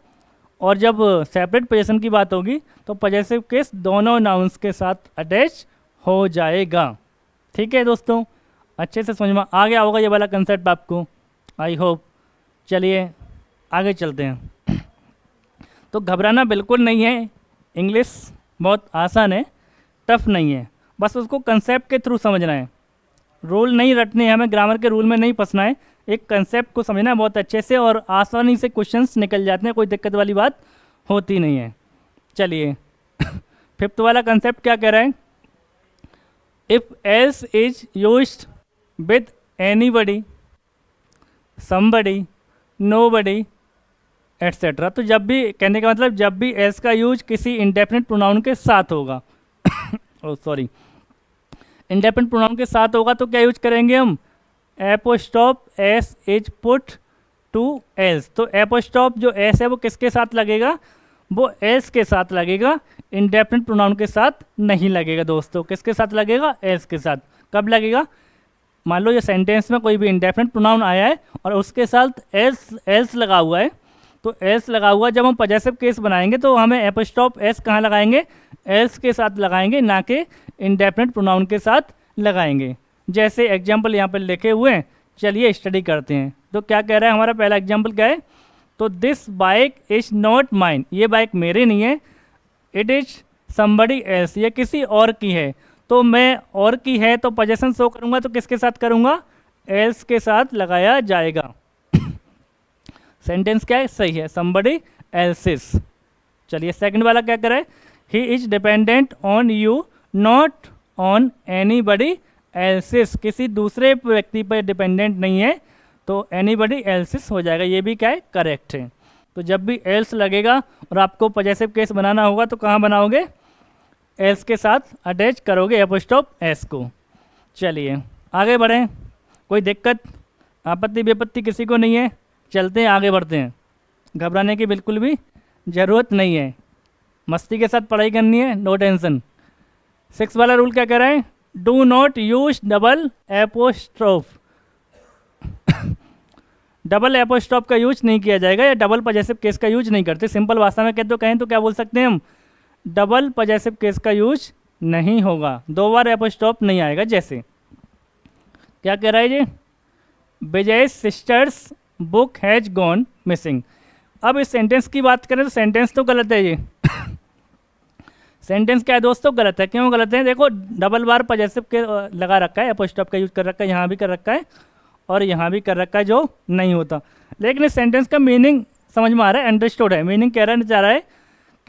और जब सेपरेट पोजेसन की बात होगी तो पॉजेसिव केस दोनों नाउन्स के साथ अटैच हो जाएगा। ठीक है दोस्तों, अच्छे से समझ में आ गया होगा ये वाला कंसेप्ट आपको, आई होप। चलिए आगे चलते हैं। तो घबराना बिल्कुल नहीं है, इंग्लिश बहुत आसान है, टफ नहीं है, बस उसको कंसेप्ट के थ्रू समझना है, रूल नहीं रटने हैं, हमें ग्रामर के रूल में नहीं फंसना है, एक कंसेप्ट को समझना है बहुत अच्छे से, और आसानी से क्वेश्चंस निकल जाते हैं, कोई दिक्कत वाली बात होती नहीं है। चलिए फिफ्थ वाला कंसेप्ट क्या कह रहा है, if else is used with anybody, somebody, nobody etcetera. तो जब भी, कहने का मतलब जब भी एल्स का यूज किसी इंडेफिनिट प्रोनाउन के साथ होगा सॉरी, इंडेफिनिट प्रोनाउन के साथ होगा तो क्या यूज करेंगे हम, apostrophe S is put to else. तो एपोस्ट्रोफ जो एस है वो किसके साथ लगेगा, वो एल्स के साथ लगेगा, इंडेफिनिट प्रोनाउन के साथ नहीं लगेगा दोस्तों। किसके साथ लगेगा, एल्स के साथ। कब लगेगा, मान लो ये सेंटेंस में कोई भी इंडेफिनिट प्रोनाउन आया है और उसके साथ एल्स लगा हुआ है, तो एल्स लगा हुआ, जब हम पॉजेसिव केस बनाएंगे तो हमें एपोस्ट्रोफ एस कहाँ लगाएंगे, एल्स के साथ लगाएंगे, ना कि इंडेफिनिट प्रोनाउन के साथ लगाएंगे। जैसे एग्जाम्पल यहाँ पर लिखे हुए हैं चलिए स्टडी करते हैं। तो क्या कह रहा है हमारा पहला एग्जाम्पल क्या है, तो this bike is not mine, ये बाइक मेरी नहीं है, इट इज समबडी एल्स, ये किसी और की है। तो मैं और की है तो पोजेसन शो करूंगा तो किसके साथ करूंगा, एल्स के साथ लगाया जाएगा। सेंटेंस क्या है, सही है, समबडी एल्सिस। चलिए सेकंड वाला क्या कर रहा है, he is dependent on you not on anybody else's, किसी दूसरे व्यक्ति पर डिपेंडेंट नहीं है, तो एनीबडी एल्सिस हो जाएगा, ये भी क्या है, करेक्ट है। तो जब भी एल्स लगेगा और आपको पॉजेसिव केस बनाना होगा तो कहाँ बनाओगे, एल्स के साथ अटैच करोगे एपोस्ट्रोफ एस को। चलिए आगे बढ़ें, कोई दिक्कत आपत्ति विपत्ति किसी को नहीं है, चलते हैं आगे बढ़ते हैं, घबराने की बिल्कुल भी ज़रूरत नहीं है, मस्ती के साथ पढ़ाई करनी है, नो टेंशन। 6 वाला रूल क्या कह रहा है, do not use double apostrophe, double apostrophe का यूज नहीं किया जाएगा, या डबल पॉजेसिव केस का यूज नहीं करते। सिंपल भाषा में कहें तो क्या बोल सकते हैं हम, डबल पॉजेसिव केस का यूज नहीं होगा, 2 बार एपोस्ट्रोफ नहीं आएगा। जैसे क्या कह रहा है जी, Vijay sister's book has gone missing. अब इस सेंटेंस की बात करें तो सेंटेंस तो गलत है ये सेंटेंस क्या है दोस्तों, गलत है। क्यों गलत है, देखो डबल बार पॉजेसिव के लगा रखा है, एपोस्ट्रोफ का यूज कर रखा है, यहाँ भी कर रखा है और यहाँ भी कर रखा है, जो नहीं होता। लेकिन इस सेंटेंस का मीनिंग समझ में आ रहा है, अंडरस्टूड है। मीनिंग कहना चाह रहा है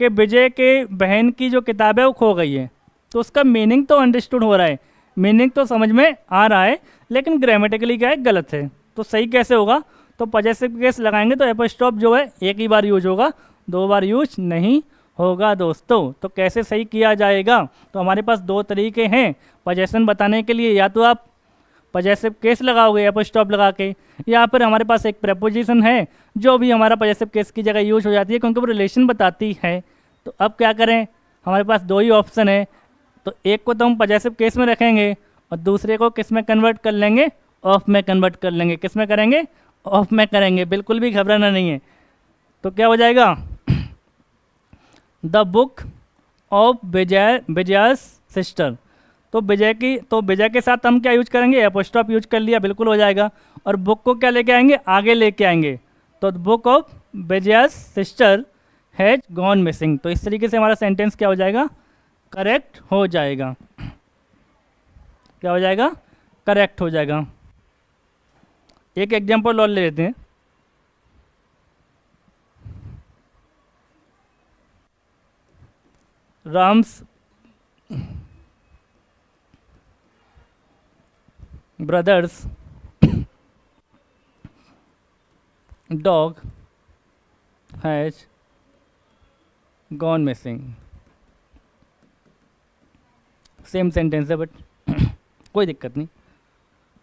कि विजय के बहन की जो किताब है वो खो गई है, तो उसका मीनिंग तो अंडरस्टूड हो रहा है, मीनिंग तो समझ में आ रहा है, लेकिन ग्रामेटिकली क्या है, गलत है। तो सही कैसे होगा, तो पॉजेसिव केस लगाएंगे तो एपोस्ट्रोफ जो है एक ही बार यूज होगा, 2 बार यूज नहीं होगा दोस्तों। तो कैसे सही किया जाएगा, तो हमारे पास 2 तरीके हैं पॉजेसन बताने के लिए, या तो आप पॉजेसिव केस लगाओगे एपोस्ट्रोफ लगा के, या फिर हमारे पास एक प्रेपोजिशन है जो भी हमारा पॉजेसिव केस की जगह यूज हो जाती है, क्योंकि वो रिलेशन बताती है। तो अब क्या करें, हमारे पास 2 ही ऑप्शन है, तो एक को तो हम पॉजेसिव केस में रखेंगे और दूसरे को किस में कन्वर्ट कर लेंगे, ऑफ में कन्वर्ट कर लेंगे। किस में करेंगे, ऑफ में करेंगे, बिल्कुल भी घबराना नहीं है। तो क्या हो जाएगा, the book of Vijaya's sister, तो विजय के साथ हम क्या यूज करेंगे, एपोस्ट्रोफ यूज कर लिया, बिल्कुल हो जाएगा। और बुक को क्या लेके आएंगे, आगे लेके आएंगे, तो book of Vijaya's sister has gone missing. तो इस तरीके से हमारा सेंटेंस क्या हो जाएगा, करेक्ट हो जाएगा। क्या हो जाएगा, करेक्ट हो जाएगा। एक एग्जांपल और ले लेते हैं, Ram's brothers dog has gone missing. Same sentence है बट कोई दिक्कत नहीं,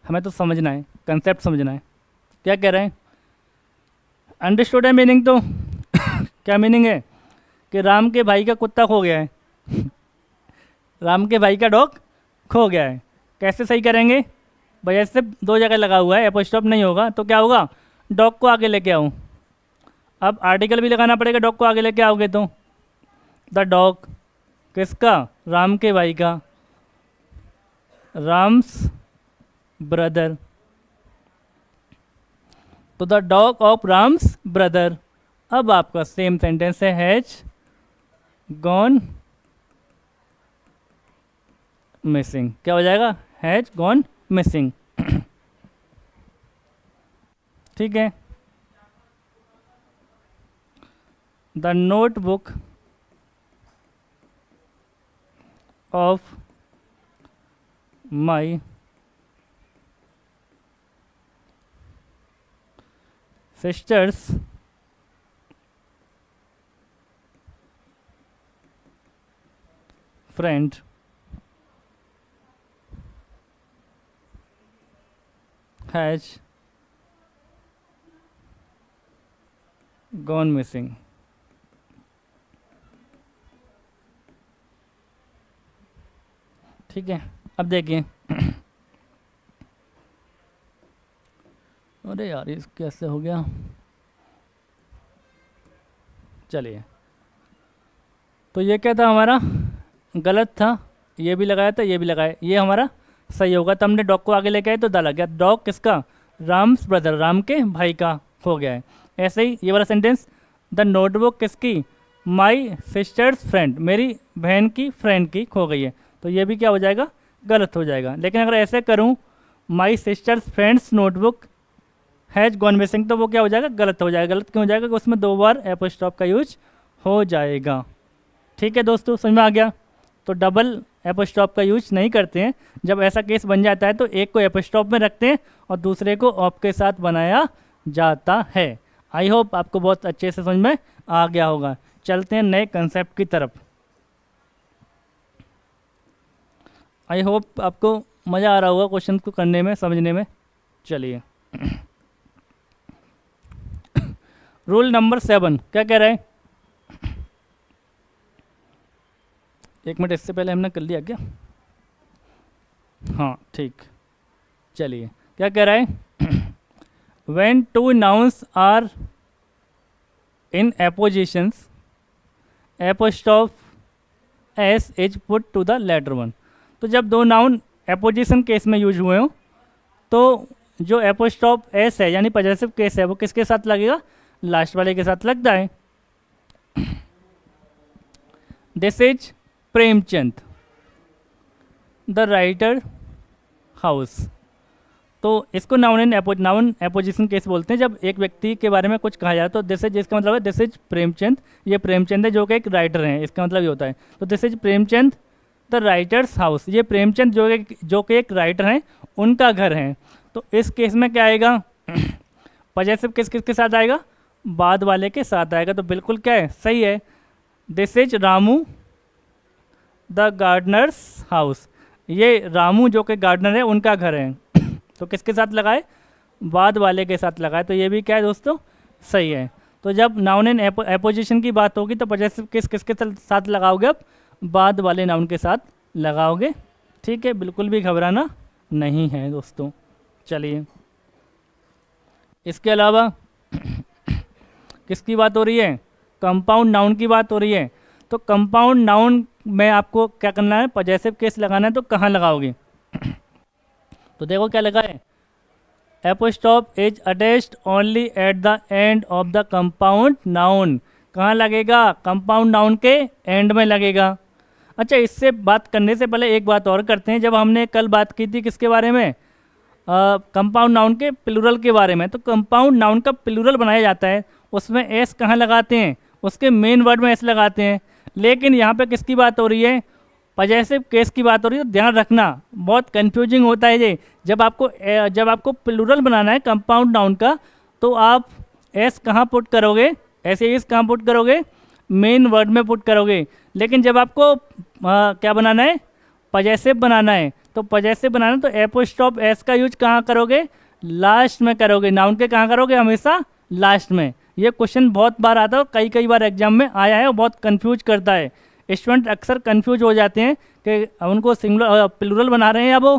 हमें तो समझना है, कंसेप्ट समझना है। क्या कह रहे हैं, अंडरस्टूड है मीनिंग तो क्या मीनिंग है कि राम के भाई का कुत्ता खो गया है राम के भाई का डॉग खो गया है। कैसे सही करेंगे, भाई ऐसे 2 जगह लगा हुआ है, एपोस्ट्रोफ नहीं होगा, तो क्या होगा, डॉग को आगे लेके आऊँ। अब आर्टिकल भी लगाना पड़ेगा, डॉग को आगे लेके आओगे तो द डॉग किसका, राम के भाई का, राम्स ब्रदर, तो the dog of Ram's brother. अब आपका सेम सेंटेंस है, हैज गॉन मिसिंग। क्या हो जाएगा, हैज गॉन मिसिंग। ठीक है, the notebook of my sisters friend has gone missing. ठीक है, अब देखिए अरे यार ये कैसे हो गया, चलिए। तो ये क्या था, हमारा गलत था, ये भी लगाया था, ये भी लगाया, ये हमारा सही होगा। तो हमने डॉग को आगे लेके आए तो द लग गया, डॉग किसका, राम्स ब्रदर, राम के भाई का हो गया है। ऐसे ही ये वाला सेंटेंस, द नोटबुक किसकी, माई सिस्टर्स फ्रेंड, मेरी बहन की फ्रेंड की खो गई है, तो ये भी क्या हो जाएगा, गलत हो जाएगा। लेकिन अगर ऐसे करूँ, my sister's friend's notebook has gone missing, तो वो क्या हो जाएगा, गलत हो जाएगा। गलत क्यों हो जाएगा, क्योंकि उसमें 2 बार एपोस्ट्रॉफ का यूज हो जाएगा। ठीक है दोस्तों, समझ में आ गया। तो डबल एपोस्ट्रॉफ का यूज नहीं करते हैं। जब ऐसा केस बन जाता है तो एक को एपोस्ट्रॉफ में रखते हैं और दूसरे को ऑफ के साथ बनाया जाता है। आई होप आपको बहुत अच्छे से समझ में आ गया होगा। चलते हैं नए कंसेप्ट की तरफ। आई होप आपको मज़ा आ रहा होगा क्वेश्चन को करने में, समझने में। चलिए रूल नंबर 7 क्या कह रहा है, एक मिनट, इससे पहले हमने कर लिया क्या, हाँ ठीक। चलिए क्या कह रहा है, when 2 nouns are in appositions apostrophe S is put to the latter 1। तो जब 2 नाउन एपोजिशन केस में यूज हुए हो तो जो एपोस्ट्रॉफ एस है यानी पॉजेसिव केस है वो किसके साथ लगेगा, लास्ट वाले के साथ लगता है। This is Premchand the writer house. तो इसको नाउन एपोजिशन केस बोलते हैं। जब एक व्यक्ति के बारे में कुछ कहा जाए तो दिस इज, इसका मतलब है दिस इज प्रेमचंद, ये प्रेमचंद है जो कि एक राइटर हैं, इसका मतलब ये होता है। तो this is Premchand the writers house, ये प्रेमचंद जो कि एक राइटर हैं उनका घर है। तो इस केस में क्या आएगा, पॉजेसिव केस किसके साथ आएगा, बाद वाले के साथ आएगा। तो बिल्कुल क्या है, सही है। This is Ramu the Gardner's house, ये रामू जो कि गार्डनर है उनका घर है। तो किसके साथ लगाए, बाद वाले के साथ लगाए। तो ये भी क्या है दोस्तों, सही है। तो जब नाउन इन एपोजिशन की बात होगी तो पॉजेसिव केस किसके साथ लगाओगे, अब बाद वाले नाउन के साथ लगाओगे। ठीक है, बिल्कुल भी घबराना नहीं है दोस्तों। चलिए इसके अलावा किसकी बात हो रही है, कंपाउंड नाउन की बात हो रही है। तो कंपाउंड नाउन में आपको क्या करना है, पॉजेसिव केस लगाना है। तो कहाँ लगाओगे, तो देखो क्या लगा है, apostrophe is attached only at the end of the compound noun. कहाँ लगेगा, कंपाउंड नाउन के एंड में लगेगा। अच्छा, इससे बात करने से पहले एक बात और करते हैं। जब हमने कल बात की थी किसके बारे में, कंपाउंड नाउन के प्लूरल के बारे में। तो कंपाउंड नाउन का प्लूरल बनाया जाता है, उसमें एस कहाँ लगाते हैं, उसके मेन वर्ड में एस लगाते हैं। लेकिन यहाँ पे किसकी बात हो रही है, पॉजेसिव केस की बात हो रही है। तो ध्यान रखना, बहुत कंफ्यूजिंग होता है ये। जब आपको प्लूरल बनाना है कंपाउंड नाउन का तो आप एस कहाँ पुट करोगे, ऐसे एस कहाँ पुट करोगे, मेन वर्ड में पुट करोगे। लेकिन जब आपको क्या बनाना है, पॉजेसिव बनाना है, तो पॉजेसिव बनाना तो एपोस्ट्रॉफ एस का यूज कहाँ करोगे, लास्ट में करोगे। नाउन के कहाँ करोगे, हमेशा लास्ट में। ये क्वेश्चन बहुत बार आता है, कई बार एग्जाम में आया है और बहुत कंफ्यूज करता है। स्टूडेंट अक्सर कंफ्यूज हो जाते हैं कि उनको सिंगुलर प्लूरल बना रहे हैं या वो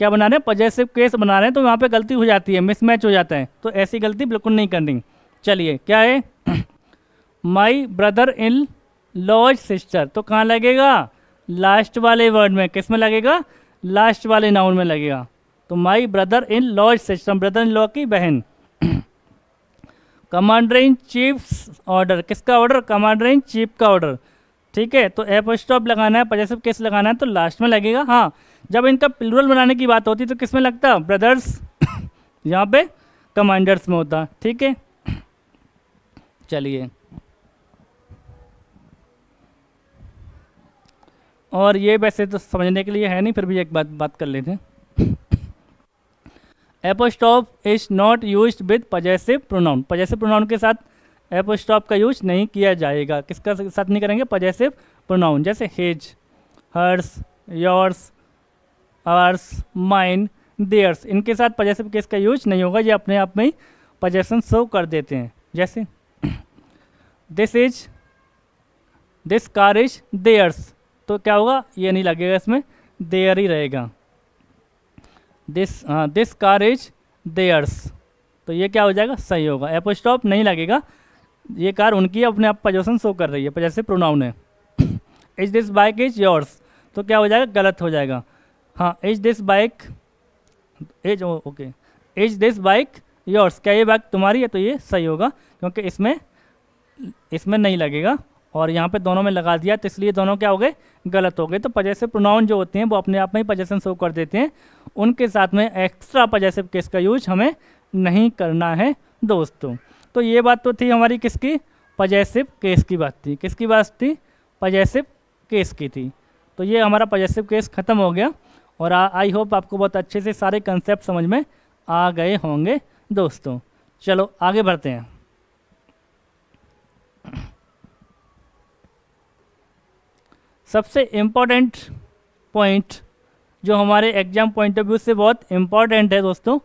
क्या बना रहे हैं, पॉजेसिव केस बना रहे हैं। तो वहाँ पे गलती हो जाती है, मिसमैच हो जाता है। तो ऐसी गलती बिल्कुल नहीं करनी। चलिए क्या है, my brother in law's sister, तो कहाँ लगेगा, लास्ट वाले वर्ड में। किस में लगेगा, लास्ट वाले नाउन में लगेगा। तो my brother in law's sister, brother in law की बहन। कमांडर इन चीफ ऑर्डर, किसका ऑर्डर, कमांडर इन चीफ का ऑर्डर। ठीक है, तो एपोस्ट्रॉफ लगाना है, पॉजेसिव केस लगाना है तो लास्ट में लगेगा। हाँ, जब इनका प्लूरल बनाने की बात होती है तो किस में लगता, ब्रदर्स, यहाँ पे कमांडर्स में होता। ठीक है, चलिए और ये वैसे तो समझने के लिए है नहीं, फिर भी एक बात कर लेते हैं। Apostrophe is not used with possessive pronoun, possessive pronoun के साथ एपोस्ट्रॉफ का यूज नहीं किया जाएगा। किसका साथ नहीं करेंगे, पॉजेसिव प्रोनाउन, जैसे his, hers, yours, ours, mine, theirs, इनके साथ पॉजेसिव केस का यूज नहीं होगा। ये अपने आप में ही पॉजेशन शो कर देते हैं। जैसे दिस कार इज देयर्स, तो क्या होगा, ये नहीं लगेगा, इसमें देयर ही रहेगा। दिस कार इज देयर्स, तो ये क्या हो जाएगा, सही होगा। एपोस्ट्रॉफ नहीं लगेगा, ये कार उनकी अपने आप पॉजेशन शो कर रही है, पॉजेसिव प्रोनाउन है। Is this bike is yours, तो क्या हो जाएगा, गलत हो जाएगा। हाँ, is this bike is okay, is this bike yours, क्या ये बाइक तुम्हारी है? तो ये सही होगा क्योंकि इसमें नहीं लगेगा और यहाँ पे दोनों में लगा दिया, तो इसलिए दोनों क्या हो गए? गलत हो गए। तो पजेसिव प्रोनाउन जो होते हैं वो अपने आप में ही पजेशन शो कर देते हैं, उनके साथ में एक्स्ट्रा पजेसिव केस का यूज हमें नहीं करना है दोस्तों। तो ये बात तो थी हमारी किसकी? पजेसिव केस की बात थी। किसकी बात थी? पजेसिव केस की थी। तो ये हमारा पजेसिव केस ख़त्म हो गया और आई होप आपको बहुत अच्छे से सारे कंसेप्ट समझ में आ गए होंगे दोस्तों। चलो आगे बढ़ते हैं। सबसे इम्पोर्टेंट पॉइंट जो हमारे एग्जाम पॉइंट ऑफ व्यू से बहुत इम्पॉर्टेंट है दोस्तों,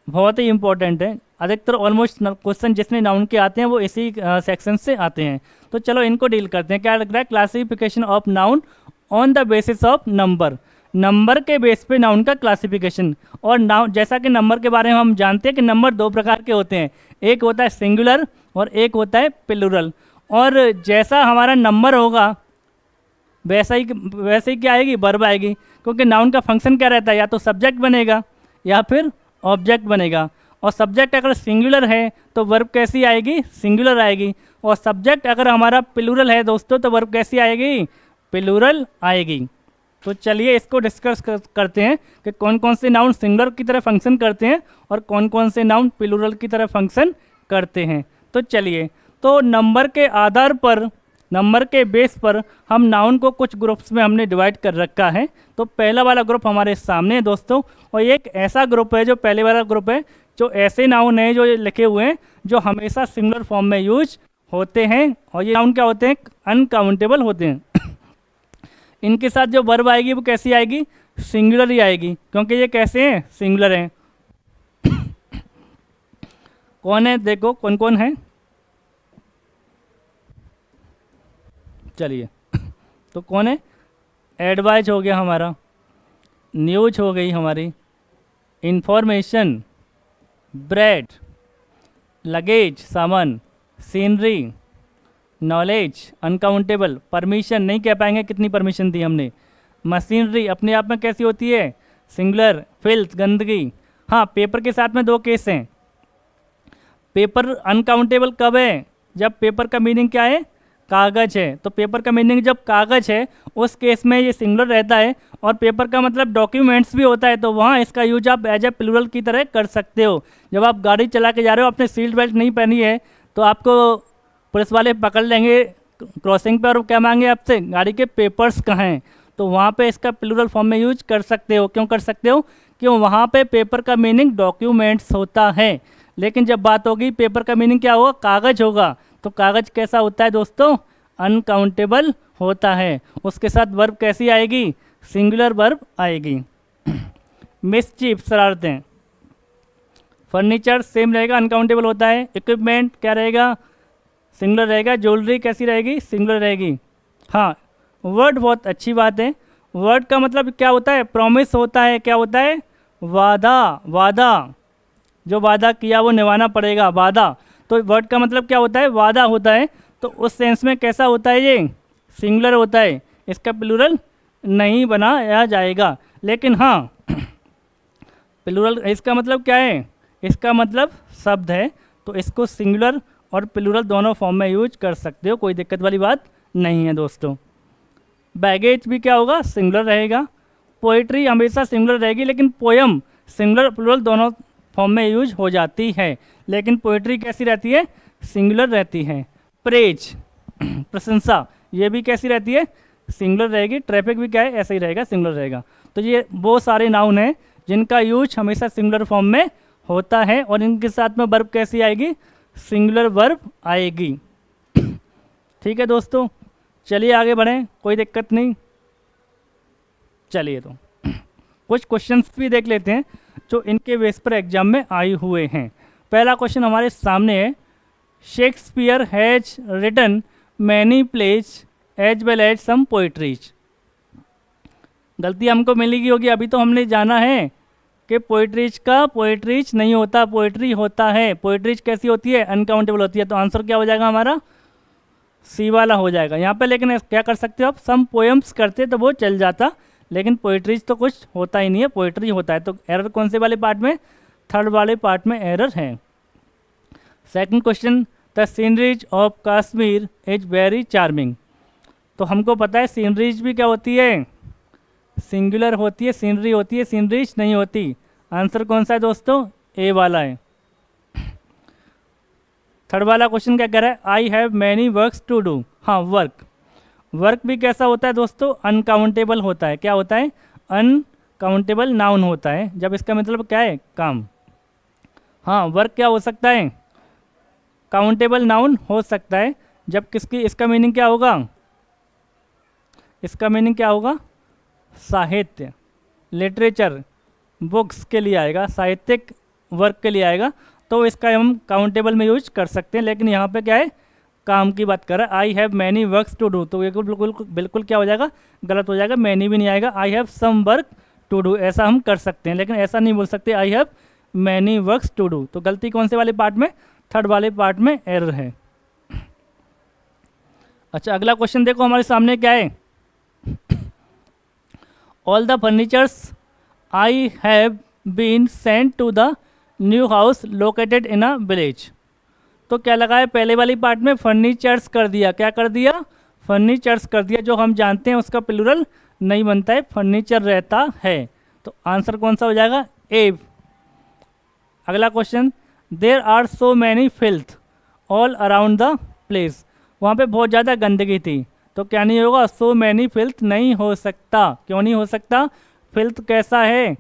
बहुत ही इम्पॉर्टेंट है। अधिकतर ऑलमोस्ट क्वेश्चन जितने नाउन के आते हैं वो इसी सेक्शन से आते हैं। तो चलो इनको डील करते हैं। क्या लग रहा है? Classification of noun on the basis of number, number के बेस पे नाउन का क्लासिफिकेशन। और नाउन, जैसा कि नंबर के बारे में हम जानते हैं कि नंबर दो प्रकार के होते हैं, एक होता है सिंगुलर और एक होता है प्लूरल। और जैसा हमारा नंबर होगा वैसे ही क्या आएगी? वर्ब आएगी, क्योंकि नाउन का फंक्शन क्या रहता है? या तो सब्जेक्ट बनेगा या फिर ऑब्जेक्ट बनेगा। और सब्जेक्ट अगर सिंगुलर है तो वर्ब कैसी आएगी? सिंगुलर आएगी। और सब्जेक्ट अगर हमारा प्लूरल है दोस्तों तो वर्ब कैसी आएगी? प्लूरल आएगी। तो चलिए इसको डिस्कस करते हैं कि कौन कौन से नाउन सिंगुलर की तरह फंक्शन करते हैं और कौन कौन से नाउन प्लूरल की तरह फंक्शन करते हैं। तो चलिए, तो नंबर के आधार पर, नंबर के बेस पर हम नाउन को कुछ ग्रुप्स में हमने डिवाइड कर रखा है। तो पहला वाला ग्रुप हमारे सामने है दोस्तों, और ये एक ऐसा ग्रुप है, जो पहले वाला ग्रुप है, जो ऐसे नाउन हैं जो लिखे हुए हैं जो हमेशा सिंगुलर फॉर्म में यूज होते हैं। और ये नाउन क्या होते हैं? अनकाउंटेबल होते हैं। इनके साथ जो वर्ब आएगी वो कैसी आएगी? सिंगुलर ही आएगी, क्योंकि ये कैसे हैं? सिंगुलर हैं। कौन है? देखो कौन कौन है। चलिए तो कौन है? एडवाइज हो गया हमारा, न्यूज हो गई हमारी, इंफॉर्मेशन, ब्रेड, लगेज सामान, सीनरी, नॉलेज, अनकाउंटेबल, परमिशन नहीं कह पाएंगे कितनी परमिशन दी हमने, मशीनरी अपने आप में कैसी होती है? सिंगुलर, फिल्थ गंदगी। हाँ, पेपर के साथ में दो केस हैं। पेपर अनकाउंटेबल कब है? जब पेपर का मीनिंग क्या है? कागज़ है। तो पेपर का मीनिंग जब कागज़ है उस केस में ये सिंगुलर रहता है। और पेपर का मतलब डॉक्यूमेंट्स भी होता है, तो वहाँ इसका यूज आप एज ए प्लूरल की तरह कर सकते हो। जब आप गाड़ी चला के जा रहे हो, आपने सीट बेल्ट नहीं पहनी है, तो आपको पुलिस वाले पकड़ लेंगे क्रॉसिंग पे और क्या मांगे आपसे? गाड़ी के पेपर्स कहाँ हैं? तो वहाँ पे इसका प्लूरल फॉर्म में यूज कर सकते हो। क्यों कर सकते हो? क्यों? वहाँ पे पेपर का मीनिंग डॉक्यूमेंट्स होता है। लेकिन जब बात होगी पेपर का मीनिंग क्या होगा? कागज़ होगा। तो कागज़ कैसा होता है दोस्तों? अनकाउंटेबल होता है। उसके साथ वर्ब कैसी आएगी? सिंगुलर वर्ब आएगी। मिसचीफ, शरारतें। फर्नीचर सेम रहेगा, अनकाउंटेबल होता है। इक्विपमेंट क्या रहेगा? सिंगुलर रहेगा। ज्वेलरी कैसी रहेगी? सिंगुलर रहेगी। हाँ, वर्ड बहुत अच्छी बात है। वर्ड का मतलब क्या होता है? प्रॉमिस होता है। क्या होता है? वादा। वादा, जो वादा किया वो निभाना पड़ेगा, वादा। तो वर्ड का मतलब क्या होता है? वादा होता है। तो उस सेंस में कैसा होता है? ये सिंगुलर होता है, इसका प्लूरल नहीं बनाया जाएगा। लेकिन हाँ, प्लूरल इसका मतलब क्या है? इसका मतलब शब्द है, तो इसको सिंगुलर और प्लूरल दोनों फॉर्म में यूज कर सकते हो, कोई दिक्कत वाली बात नहीं है दोस्तों। बैगेज भी क्या होगा? सिंगुलर रहेगा। पोइट्री हमेशा सिंगुलर रहेगी, लेकिन पोयम सिंगुलर प्लूरल दोनों फॉर्म में यूज हो जाती है। लेकिन पोइट्री कैसी रहती है? सिंगुलर रहती है। प्रेज, प्रशंसा, ये भी कैसी रहती है? सिंगुलर रहेगी। ट्रैफिक भी क्या है? ऐसा ही रहेगा, सिंगुलर रहेगा। तो ये वो सारे नाउन हैं जिनका यूज हमेशा सिंगुलर फॉर्म में होता है, और इनके साथ में वर्ब कैसी आएगी? सिंगुलर वर्ब आएगी। ठीक है दोस्तों, चलिए आगे बढ़ें, कोई दिक्कत नहीं। चलिए तो कुछ क्वेश्चंस भी देख लेते हैं जो इनके बेस पर एग्जाम में आए हुए हैं। पहला क्वेश्चन हमारे सामने है, Shakespeare has written many plays as well as some poetries. गलती हमको मिलेगी होगी, अभी तो हमने जाना है कि पोइट्रीज का पोइट्रीज नहीं होता, पोइट्री होता है। पोइट्रीज कैसी होती है? अनकाउंटेबल होती है। तो आंसर क्या हो जाएगा हमारा? सी वाला हो जाएगा यहाँ पे। लेकिन क्या कर सकते हो आप? सम पोएम्स करते तो वो चल जाता, लेकिन पोइट्रीज तो कुछ होता ही नहीं है, पोइट्री होता है। तो एरर कौन से वाले पार्ट में? थर्ड वाले पार्ट में एरर है। Second question, the sceneries of Kashmir is very charming. तो हमको पता है सीनरीज भी क्या होती है, सिंगुलर होती है, सीनरी होती है, सीनरीज नहीं होती। आंसर कौन सा है दोस्तों, ए वाला है। थर्ड वाला क्वेश्चन क्या कह रहा है, I have many works to do. हाँ, वर्क भी कैसा होता है दोस्तों, अनकाउंटेबल होता है। क्या होता है, अनकाउंटेबल नाउन होता है, जब इसका मतलब क्या है, काम। हाँ, वर्क क्या हो सकता है, काउंटेबल नाउन हो सकता है, जब किसकी, इसका मीनिंग क्या होगा, इसका मीनिंग क्या होगा, साहित्य, लिटरेचर, बुक्स के लिए आएगा, साहित्यिक वर्क के लिए आएगा, तो इसका हम काउंटेबल में यूज कर सकते हैं। लेकिन यहाँ पे क्या है, काम की बात कर रहा है। I have many works to do, तो ये बिल्कुल क्या हो जाएगा, गलत हो जाएगा, मैनी भी नहीं आएगा। I have some work to do ऐसा हम कर सकते हैं, लेकिन ऐसा नहीं बोल सकते I have many works to do. तो गलती कौन से वाले पार्ट में, थर्ड वाले पार्ट में एरर है। अच्छा, अगला क्वेश्चन देखो हमारे सामने क्या है, all the furnitures I have been sent to the new house located in a village. तो क्या लगा है, पहले वाली पार्ट में फर्नीचर्स कर दिया, क्या कर दिया, फर्नीचर्स कर दिया, जो हम जानते हैं उसका प्लूरल नहीं बनता है, फर्नीचर रहता है। तो आंसर कौन सा हो जाएगा, ए। अगला question, there are so many filth all around the place. वहाँ पे बहुत ज़्यादा गंदगी थी, तो क्या नहीं होगा, सो मैनी फिल्थ नहीं हो सकता। क्यों नहीं हो सकता, फिल्थ कैसा है,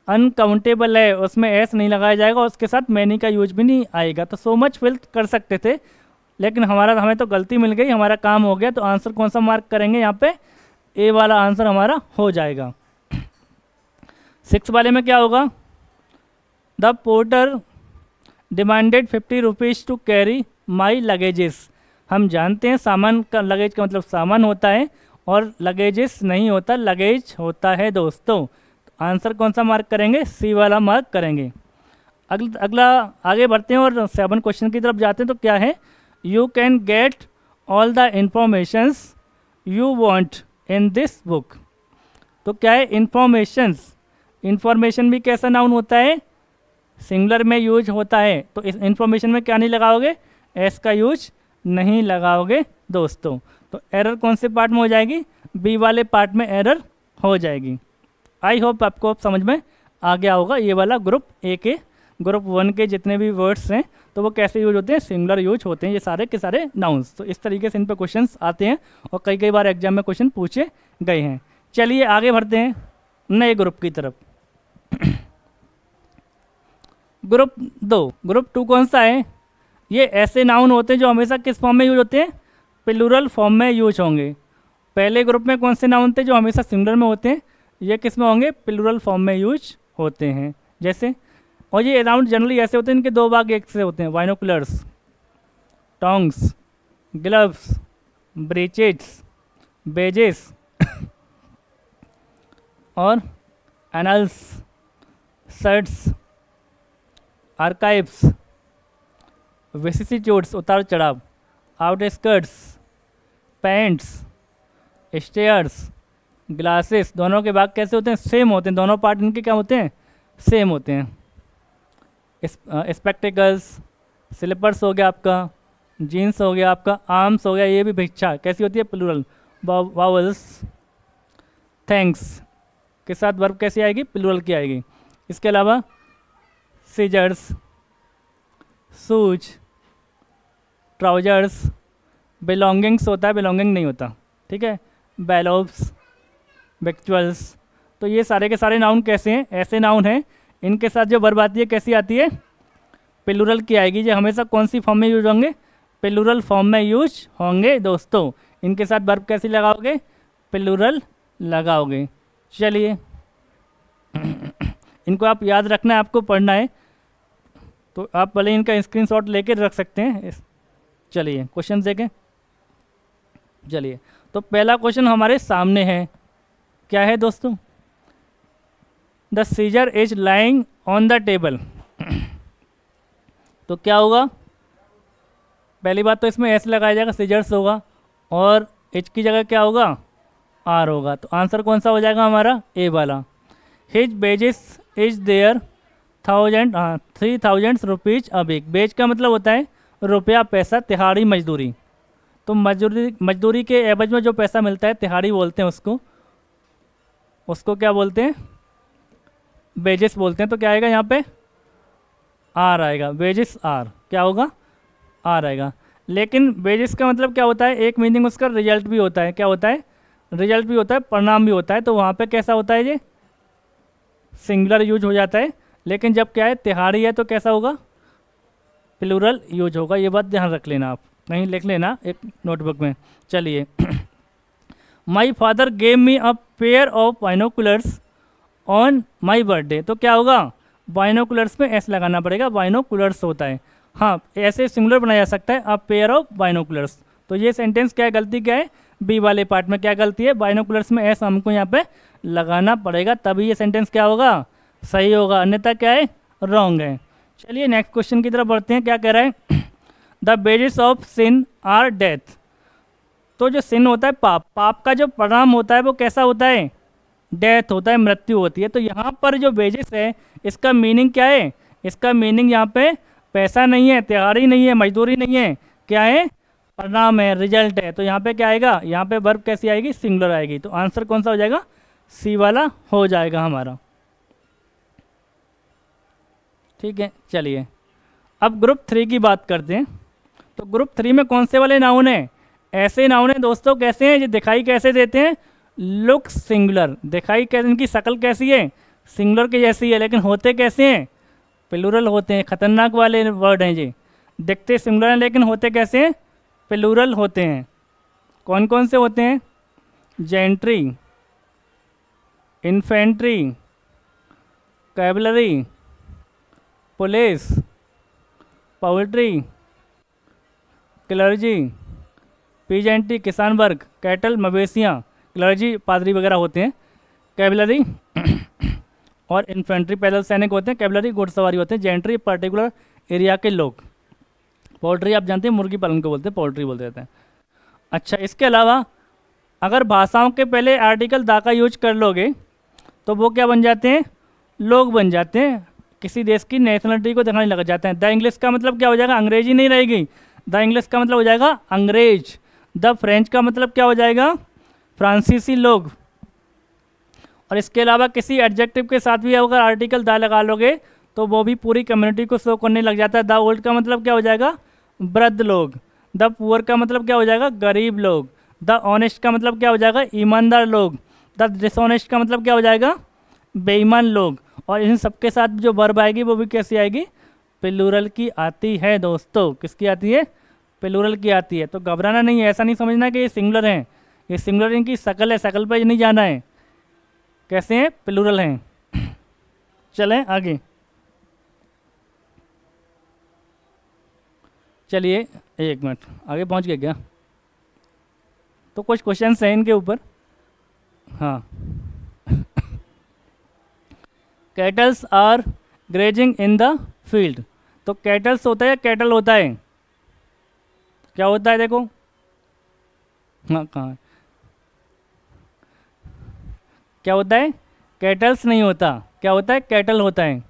अनकाउंटेबल है, उसमें एस नहीं लगाया जाएगा, उसके साथ मैनी का यूज भी नहीं आएगा। तो सो मच फिल्थ कर सकते थे, लेकिन हमें तो गलती मिल गई, हमारा काम हो गया। तो आंसर कौन सा मार्क करेंगे यहाँ पे, ए वाला आंसर हमारा हो जाएगा। 6 वाले में क्या होगा, the porter demanded 50 rupees to carry my luggages. हम जानते हैं सामान का, लगेज का मतलब सामान होता है, और लगेजेस नहीं होता, लगेज होता है दोस्तों। आंसर कौन सा मार्क करेंगे, सी वाला मार्क करेंगे। अगला आगे बढ़ते हैं और 7 क्वेश्चन की तरफ जाते हैं। तो क्या है, you can get all the informations you want in this book. तो क्या है, इंफॉर्मेशंस, इंफॉर्मेशन भी कैसा नाउन होता है, सिंगुलर में यूज होता है। तो इस इंफॉर्मेशन में क्या नहीं लगाओगे, एस का यूज नहीं लगाओगे दोस्तों। तो एरर कौन से पार्ट में हो जाएगी, बी वाले पार्ट में एरर हो जाएगी। आई होप आपको अब समझ में आ गया होगा। ये वाला ग्रुप ए के, ग्रुप 1 के जितने भी वर्ड्स हैं तो वो कैसे यूज होते हैं, सिंगुलर यूज होते हैं, ये सारे के सारे नाउन्स। तो इस तरीके से इन पर क्वेश्चंस आते हैं और कई बार एग्जाम में क्वेश्चन पूछे गए हैं। चलिए आगे बढ़ते हैं नए ग्रुप की तरफ। ग्रुप 2, ग्रुप 2 कौन सा है, ये ऐसे नाउन होते हैं जो हमेशा किस फॉर्म में यूज होते हैं, प्लूरल फॉर्म में यूज होंगे। पहले ग्रुप में कौन से नाउन थे जो हमेशा सिंगुलर में होते हैं, ये किस में होंगे, प्लूरल फॉर्म में यूज होते हैं। जैसे, और ये नाउन जनरली ऐसे होते हैं, इनके 2 भाग एक से होते हैं, बाइनोकुलर्स, टोंग्स, ग्लव्स, ब्रेचेट्स, बेजेस और एनल्स, शर्ट्स, आर्काइव्स, विसिसिट्यूड्स उतार चढ़ाव, आउटस्कर्ट्स, पैंट्स, स्टेयर्स, ग्लासेस। दोनों के भाग कैसे होते हैं, सेम होते हैं, दोनों पार्ट इनके क्या होते हैं, सेम होते हैं। स्पेक्टिकल्स, स्लीपर्स हो गया आपका, जीन्स हो गया आपका, आर्म्स हो गया, ये भी भिक्षा कैसी होती है, प्लूरल। वावल्स, थैंक्स के साथ वर्ब कैसी आएगी, प्लूरल की आएगी। इसके अलावा सीजर्स, शूज, ट्राउजर्स, बिलोंगिंग्स होता है, बिलोंगिंग नहीं होता, ठीक है, बैलोब्स, विक्चुअल्स। तो ये सारे के सारे नाउन कैसे हैं, ऐसे नाउन हैं, इनके साथ जो वर्ब आती है कैसी आती है, प्लूरल की आएगी। जो हमेशा कौन सी फॉर्म में यूज होंगे, प्लूरल फॉर्म में यूज होंगे दोस्तों। इनके साथ वर्ब कैसी लगाओगे, प्लूरल लगाओगे। चलिए इनको आप याद रखना है, आपको पढ़ना है, तो आप भले इनका स्क्रीनशॉट लेके रख सकते हैं। चलिए क्वेश्चन देखें। चलिए, तो पहला क्वेश्चन हमारे सामने है, क्या है दोस्तों, the seizure is lying on the table. तो क्या होगा, पहली बात तो इसमें एस लगाया जाएगा, सीजर्स होगा, और एच की जगह क्या होगा, आर होगा। तो आंसर कौन सा हो जाएगा हमारा, ए वाला। हिज बेजिस इज देयर 1000, हाँ 3000 रुपीज़ अ वीक। वेज का मतलब होता है रुपया पैसा, तिहाड़ी मजदूरी। तो मजदूरी के एवज में जो पैसा मिलता है तिहाड़ी बोलते हैं उसको। उसको क्या बोलते हैं? वेजेस बोलते हैं। तो क्या आएगा यहाँ पे? आर आएगा। वेजेस आर क्या होगा? आर आएगा। लेकिन वेजेस का मतलब क्या होता है? एक मीनिंग उसका रिजल्ट भी होता है। क्या होता है? रिजल्ट भी होता है, परिणाम भी होता है। तो वहाँ पे कैसा होता है? ये सिंगुलर यूज हो जाता है। लेकिन जब क्या है, तिहाड़ी है, तो कैसा होगा? प्लूरल यूज होगा। ये बात ध्यान रख लेना, आप कहीं लिख लेना एक नोटबुक में। चलिए my father gave me a pair of binoculars on my birthday. तो क्या होगा? बाइनोकुलर्स में एस लगाना पड़ेगा, बाइनोकुलर्स होता है। हाँ, ऐसे सिंगुलर बनाया जा सकता है, अ पेयर ऑफ बाइनोकुलर्स। तो ये सेंटेंस क्या है? गलती क्या है? बी वाले पार्ट में क्या गलती है? बाइनोकुलर्स में एस हमको यहाँ पे लगाना पड़ेगा, तभी ये सेंटेंस क्या होगा? सही होगा, अन्यथा क्या है? रॉन्ग है। चलिए नेक्स्ट क्वेश्चन की तरफ बढ़ते हैं। क्या कह रहा है? The basis of sin are death. तो जो सिन होता है पाप, पाप का जो परिणाम होता है वो कैसा होता है? डेथ होता है, मृत्यु होती है। तो यहाँ पर जो बेसिस है इसका मीनिंग क्या है? इसका मीनिंग यहाँ पे पैसा नहीं है, तिहाड़ी नहीं है, मजदूरी नहीं है, क्या है? परिणाम है, रिजल्ट है। तो यहाँ पे क्या आएगा? यहाँ पे वर्ब कैसी आएगी? सिंगुलर आएगी। तो आंसर कौन सा हो जाएगा? सी वाला हो जाएगा हमारा। ठीक है, चलिए अब ग्रुप 3 की बात करते हैं। तो ग्रुप 3 में कौन से वाले नाउन है? ऐसे नाउन है दोस्तों, कैसे हैं? ये दिखाई कैसे देते हैं? Look singular. दिखाई कैसे, इनकी शक्ल कैसी है? सिंगुलर की जैसी है, लेकिन होते कैसे हैं? प्लूरल होते हैं। खतरनाक वाले वर्ड हैं ये। दिखते सिंगुलर हैं लेकिन होते कैसे हैं? प्लूरल होते हैं। कौन कौन से होते हैं? Gentry, infantry, cavalry, police, poultry, clergy, peasantry किसान वर्ग, कैटल मवेशियाँ, क्लर्जी पादरी वगैरह होते हैं, कैवलरी और इन्फेंट्री पैदल सैनिक होते हैं, कैवलरी घुड़सवारी होते हैं, जेंट्री पर्टिकुलर एरिया के लोग, पोल्ट्री आप जानते हैं मुर्गी पालन को बोलते हैं, पोल्ट्री बोलते रहते हैं। अच्छा, इसके अलावा अगर भाषाओं के पहले आर्टिकल दा का यूज कर लोगे तो वो क्या बन जाते हैं? लोग बन जाते हैं, किसी देश की नेशनलिटी को दिखाने लग जाते हैं। द इंग्लिश का मतलब क्या हो जाएगा? अंग्रेजी नहीं रहेगी, द इंग्लिश का मतलब हो जाएगा अंग्रेज। द फ्रेंच का मतलब क्या हो जाएगा? फ्रांसीसी लोग। और इसके अलावा किसी एडजेक्टिव के साथ भी अगर आर्टिकल द लगा लोगे तो वो भी पूरी कम्युनिटी को शो करने लग जाता है। द ओल्ड का मतलब क्या हो जाएगा? वृद्ध लोग। द पुअर का मतलब क्या हो जाएगा? गरीब लोग। द ऑनेस्ट का मतलब क्या हो जाएगा? ईमानदार लोग। द डिसऑनेस्ट का मतलब क्या हो जाएगा? बेईमान लोग। और इन सबके साथ जो वर्ब आएगी वो भी कैसी आएगी? प्लूरल की आती है दोस्तों। किसकी आती है? प्लूरल की आती है। तो घबराना नहीं है, ऐसा नहीं समझना कि ये सिंगुलर हैं। ये सिंगुलर इनकी शकल है, शकल पे नहीं जाना है। कैसे हैं? प्लूरल हैं। चलें आगे। चलिए एक मिनट, आगे पहुंच गए क्या? तो कुछ क्वेश्चंस हैं इनके ऊपर। हाँ cattles are grazing in the field. तो कैटल्स होता है या कैटल होता है? क्या होता है? देखो, हाँ कहाँ है? क्या होता है? कैटल्स नहीं होता, क्या होता है? कैटल होता है।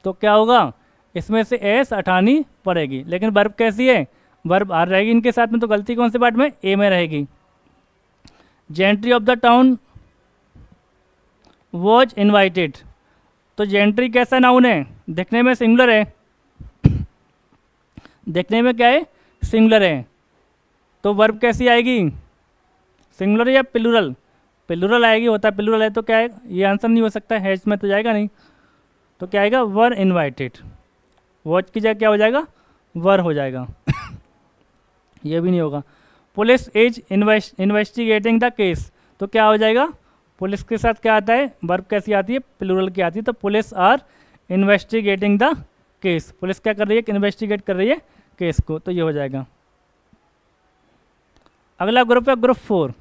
तो क्या होगा? इसमें से एस हटानी पड़ेगी। लेकिन वर्ब कैसी है? वर्ब आर रहेगी इनके साथ में। तो गलती कौन से पार्ट में? ए में रहेगी। Gentry of the town was invited. तो जेंट्री कैसा नाउन है? देखने में सिंगुलर है, देखने में क्या है? सिंगुलर है। तो वर्ब कैसी आएगी? सिंगुलर या प्लूरल? प्लूरल आएगी। होता है प्लूरल है तो क्या है? ये आंसर नहीं हो सकता, हैज में तो जाएगा नहीं। तो क्या आएगा? वर इन्वाइटेड। वॉच की जगह क्या हो जाएगा? वर हो जाएगा। ये भी नहीं होगा। Police is investigating the case. तो क्या हो जाएगा? पुलिस के साथ क्या आता है? वर्ब कैसी आती है? प्लूरल की आती है। तो police are investigating the case. Police क्या कर रही है? इन्वेस्टिगेट कर रही है केस को। तो ये हो जाएगा। अगला ग्रुप है ग्रुप 4।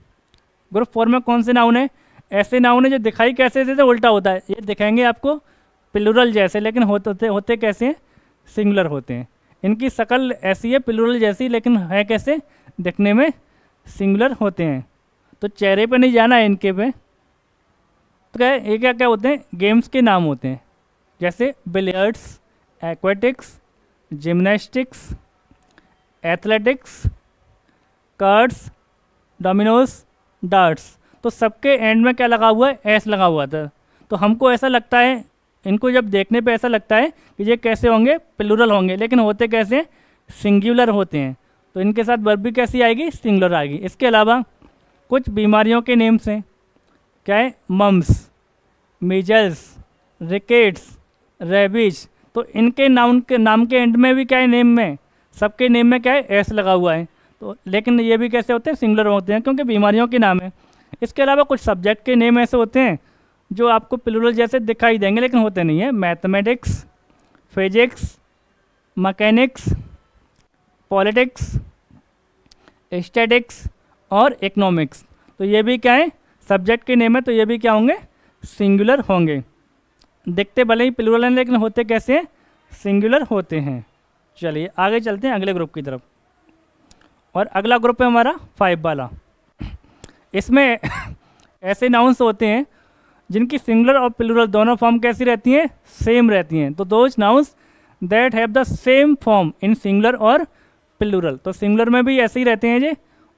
ग्रुप 4 में कौन से नाउन है? ऐसे नाउन है जो दिखाई कैसे देते? उल्टा होता है। ये दिखाएंगे आपको प्लूरल जैसे, लेकिन होते कैसे हैं? सिंगुलर होते हैं। इनकी शक्ल ऐसी है प्लूरल जैसी, लेकिन है कैसे? दिखने में सिंगुलर होते हैं। तो चेहरे पे नहीं जाना है इनके पे। तो क्या ये क्या क्या होते हैं? गेम्स के नाम होते हैं। जैसे billiards, aquatics, gymnastics, athletics, cards, Domino's, darts. तो सबके एंड में क्या लगा हुआ है, एस लगा हुआ था। तो हमको ऐसा लगता है, इनको जब देखने पे ऐसा लगता है कि ये कैसे होंगे, प्लूरल होंगे, लेकिन होते कैसे, सिंगुलर होते हैं। तो इनके साथ वर्ब भी कैसी आएगी, सिंगुलर आएगी। इसके अलावा कुछ बीमारियों के नेम्स हैं, क्या है, मम्स, मीजल्स, रिकेट्स, रेबीज। तो इनके नाम के एंड में भी क्या है, नेम में, सबके नेम में क्या है, एस लगा हुआ है। तो लेकिन ये भी कैसे होते हैं, सिंगुलर होते हैं, क्योंकि बीमारियों के नाम है। इसके अलावा कुछ सब्जेक्ट के नेम ऐसे होते हैं जो आपको प्लूरल जैसे दिखाई देंगे लेकिन होते नहीं है। Mathematics, physics, mechanics, politics, statics और इकोनॉमिक्स। तो ये भी क्या है, सब्जेक्ट के नेम है, तो ये भी क्या होंगे, सिंगुलर होंगे। दिखते भले ही प्लूरल हैं लेकिन होते कैसे हैं, सिंगुलर होते हैं। चलिए आगे चलते हैं अगले ग्रुप की तरफ। और अगला ग्रुप है हमारा 5 वाला। इसमें ऐसे नाउन्स होते हैं जिनकी सिंगुलर और प्लूरल दोनों फॉर्म कैसी रहती हैं, सेम रहती हैं। तो those nouns that have the same form in singular और प्लूरल। तो सिंगुलर में भी ऐसे ही रहते हैं जी,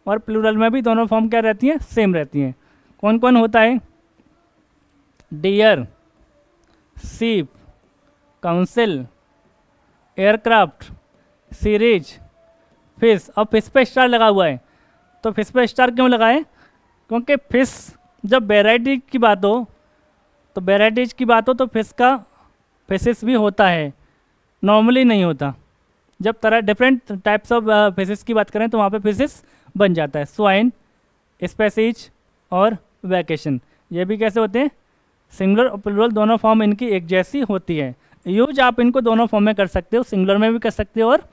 और प्लूरल में भी दोनों फॉर्म क्या रहती हैं, सेम रहती हैं। कौन कौन होता है, डियर, सीप, काउंसिल, एयरक्राफ्ट, सीरीज, फिश। और फिश पे स्टार लगा हुआ है। तो फिश पे स्टार क्यों लगाए, क्योंकि फिश जब वेराइटी की बात हो, तो वेराइटीज की बात हो तो फिश का फिशेस भी होता है, नॉर्मली नहीं होता। जब तरह डिफरेंट टाइप्स ऑफ फिशेस की बात करें तो वहाँ पे फिशेस बन जाता है। स्वाइन, स्पेसीज और वैकेशन, ये भी कैसे होते हैं, सिंगुलर और प्लूरल दोनों फॉर्म इनकी एक जैसी होती है। यूज आप इनको दोनों फॉर्म में कर सकते हो, सिंगुलर में भी कर सकते हो और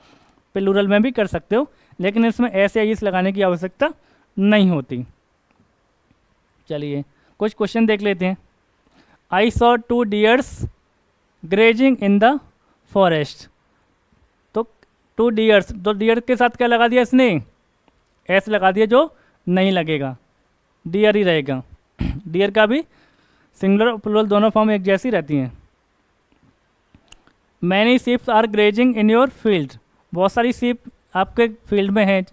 प्लूरल में भी कर सकते हो, लेकिन इसमें ऐसे या इस लगाने की आवश्यकता नहीं होती। चलिए कुछ क्वेश्चन देख लेते हैं। I saw 2 dears grazing in the forest. तो 2 डियर्स, तो डियर के साथ क्या लगा दिया इसने, एस लगा दिया, जो नहीं लगेगा, डियर ही रहेगा। डियर का भी सिंगुलर और प्लूरल दोनों फॉर्म एक जैसी रहती हैं। Many sheeps are grazing in your field. बहुत सारी शीप आपके फील्ड में हैं,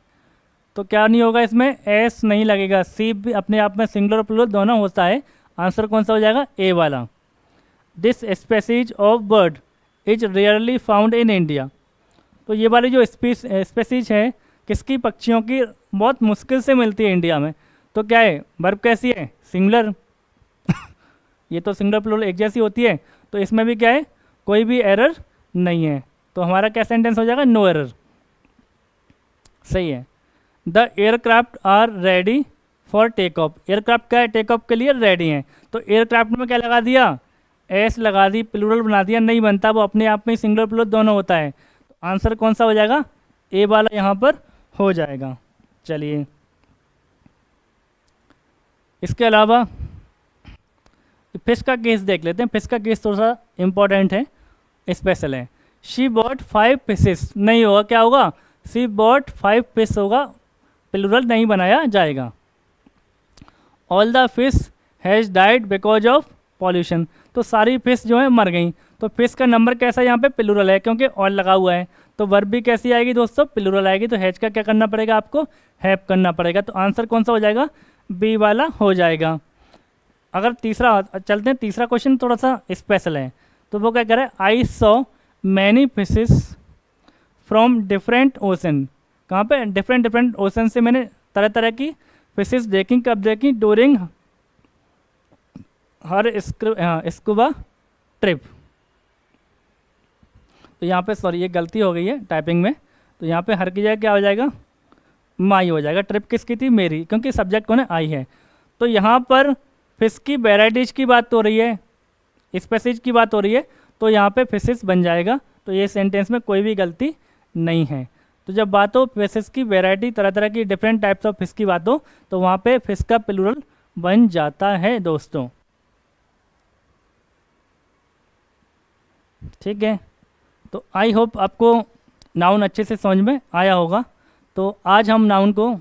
तो क्या नहीं होगा, इसमें एस नहीं लगेगा। शीप भी अपने आप में सिंगुलर और प्लूरल दोनों होता है। आंसर कौन सा हो जाएगा, ए वाला। This species of bird is rarely found in India. तो ये वाली जो स्पेसीज है किसकी, पक्षियों की, बहुत मुश्किल से मिलती है इंडिया में। तो क्या है, वर्ब कैसी है, सिंगुलर। ये तो सिंगुलर प्लूरल एक जैसी होती है, तो इसमें भी क्या है, कोई भी एरर नहीं है। तो हमारा क्या सेंटेंस हो जाएगा, नो एरर, सही है। The aircraft are ready for take off. Aircraft क्या है, टेक ऑफ के लिए रेडी हैं। तो एयरक्राफ्ट में क्या लगा दिया, एस लगा दी, प्लूरल बना दिया, नहीं बनता, वो अपने आप में सिंगुलर प्लूरल दोनों होता है। तो आंसर कौन सा हो जाएगा, ए वाला यहाँ पर हो जाएगा। चलिए इसके अलावा फिश का केस देख लेते हैं। फिश का केस थोड़ा सा इम्पोर्टेंट है, स्पेशल है। शी बॉट 5 फिशेस नहीं होगा, क्या होगा, शी बॉट 5 फिश होगा, प्लूरल नहीं बनाया जाएगा। All the fish has died because of pollution. तो सारी फिश जो है मर गई। तो फिश का नंबर कैसा है, यहाँ पे प्लूरल है, क्योंकि ऑल लगा हुआ है। तो वर्ब भी कैसी आएगी दोस्तों, प्लूरल आएगी। तो हैज का क्या करना पड़ेगा, आपको हैव करना पड़ेगा। तो आंसर कौन सा हो जाएगा, बी वाला हो जाएगा। अगर तीसरा चलते हैं, तीसरा क्वेश्चन थोड़ा सा स्पेशल है। तो वो क्या कह रहा है, I saw many fishes from different ocean. कहाँ पे, डिफरेंट ओशन से मैंने तरह तरह की फिशेस देखी। कब देखी, डूरिंग हर स्कूबा ट्रिप। तो यहाँ पे सॉरी ये गलती हो गई है टाइपिंग में। तो यहाँ पे हर की जगह क्या हो जाएगा, माई हो जाएगा। ट्रिप किसकी थी, मेरी, क्योंकि सब्जेक्ट कौन है, आई है। तो यहाँ पर फिश की वेराइटीज की बात हो रही है, स्पेसीज की बात हो रही है, तो यहाँ पे फिशेस बन जाएगा। तो ये सेंटेंस में कोई भी गलती नहीं है। तो जब बात हो फिशेस की वेराइटी, तरह तरह की डिफरेंट टाइप्स ऑफ फिश की बात हो, तो वहाँ पे फिश का प्लूरल बन जाता है दोस्तों। ठीक है, तो आई होप आपको नाउन अच्छे से समझ में आया होगा। तो आज हम नाउन को,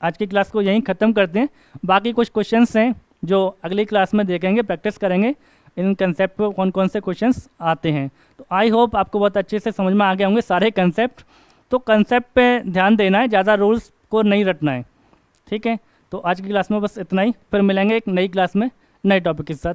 आज की क्लास को यहीं ख़त्म करते हैं। बाकी कुछ क्वेश्चंस हैं जो अगली क्लास में देखेंगे, प्रैक्टिस करेंगे। इन कंसेप्ट पे कौन कौन से क्वेश्चंस आते हैं। तो आई होप आपको बहुत अच्छे से समझ में आ गए होंगे सारे कंसेप्ट। तो कंसेप्ट पे ध्यान देना है, ज़्यादा रूल्स को नहीं रटना है, ठीक है। तो आज की क्लास में बस इतना ही, फिर मिलेंगे एक नई क्लास में नए टॉपिक के साथ।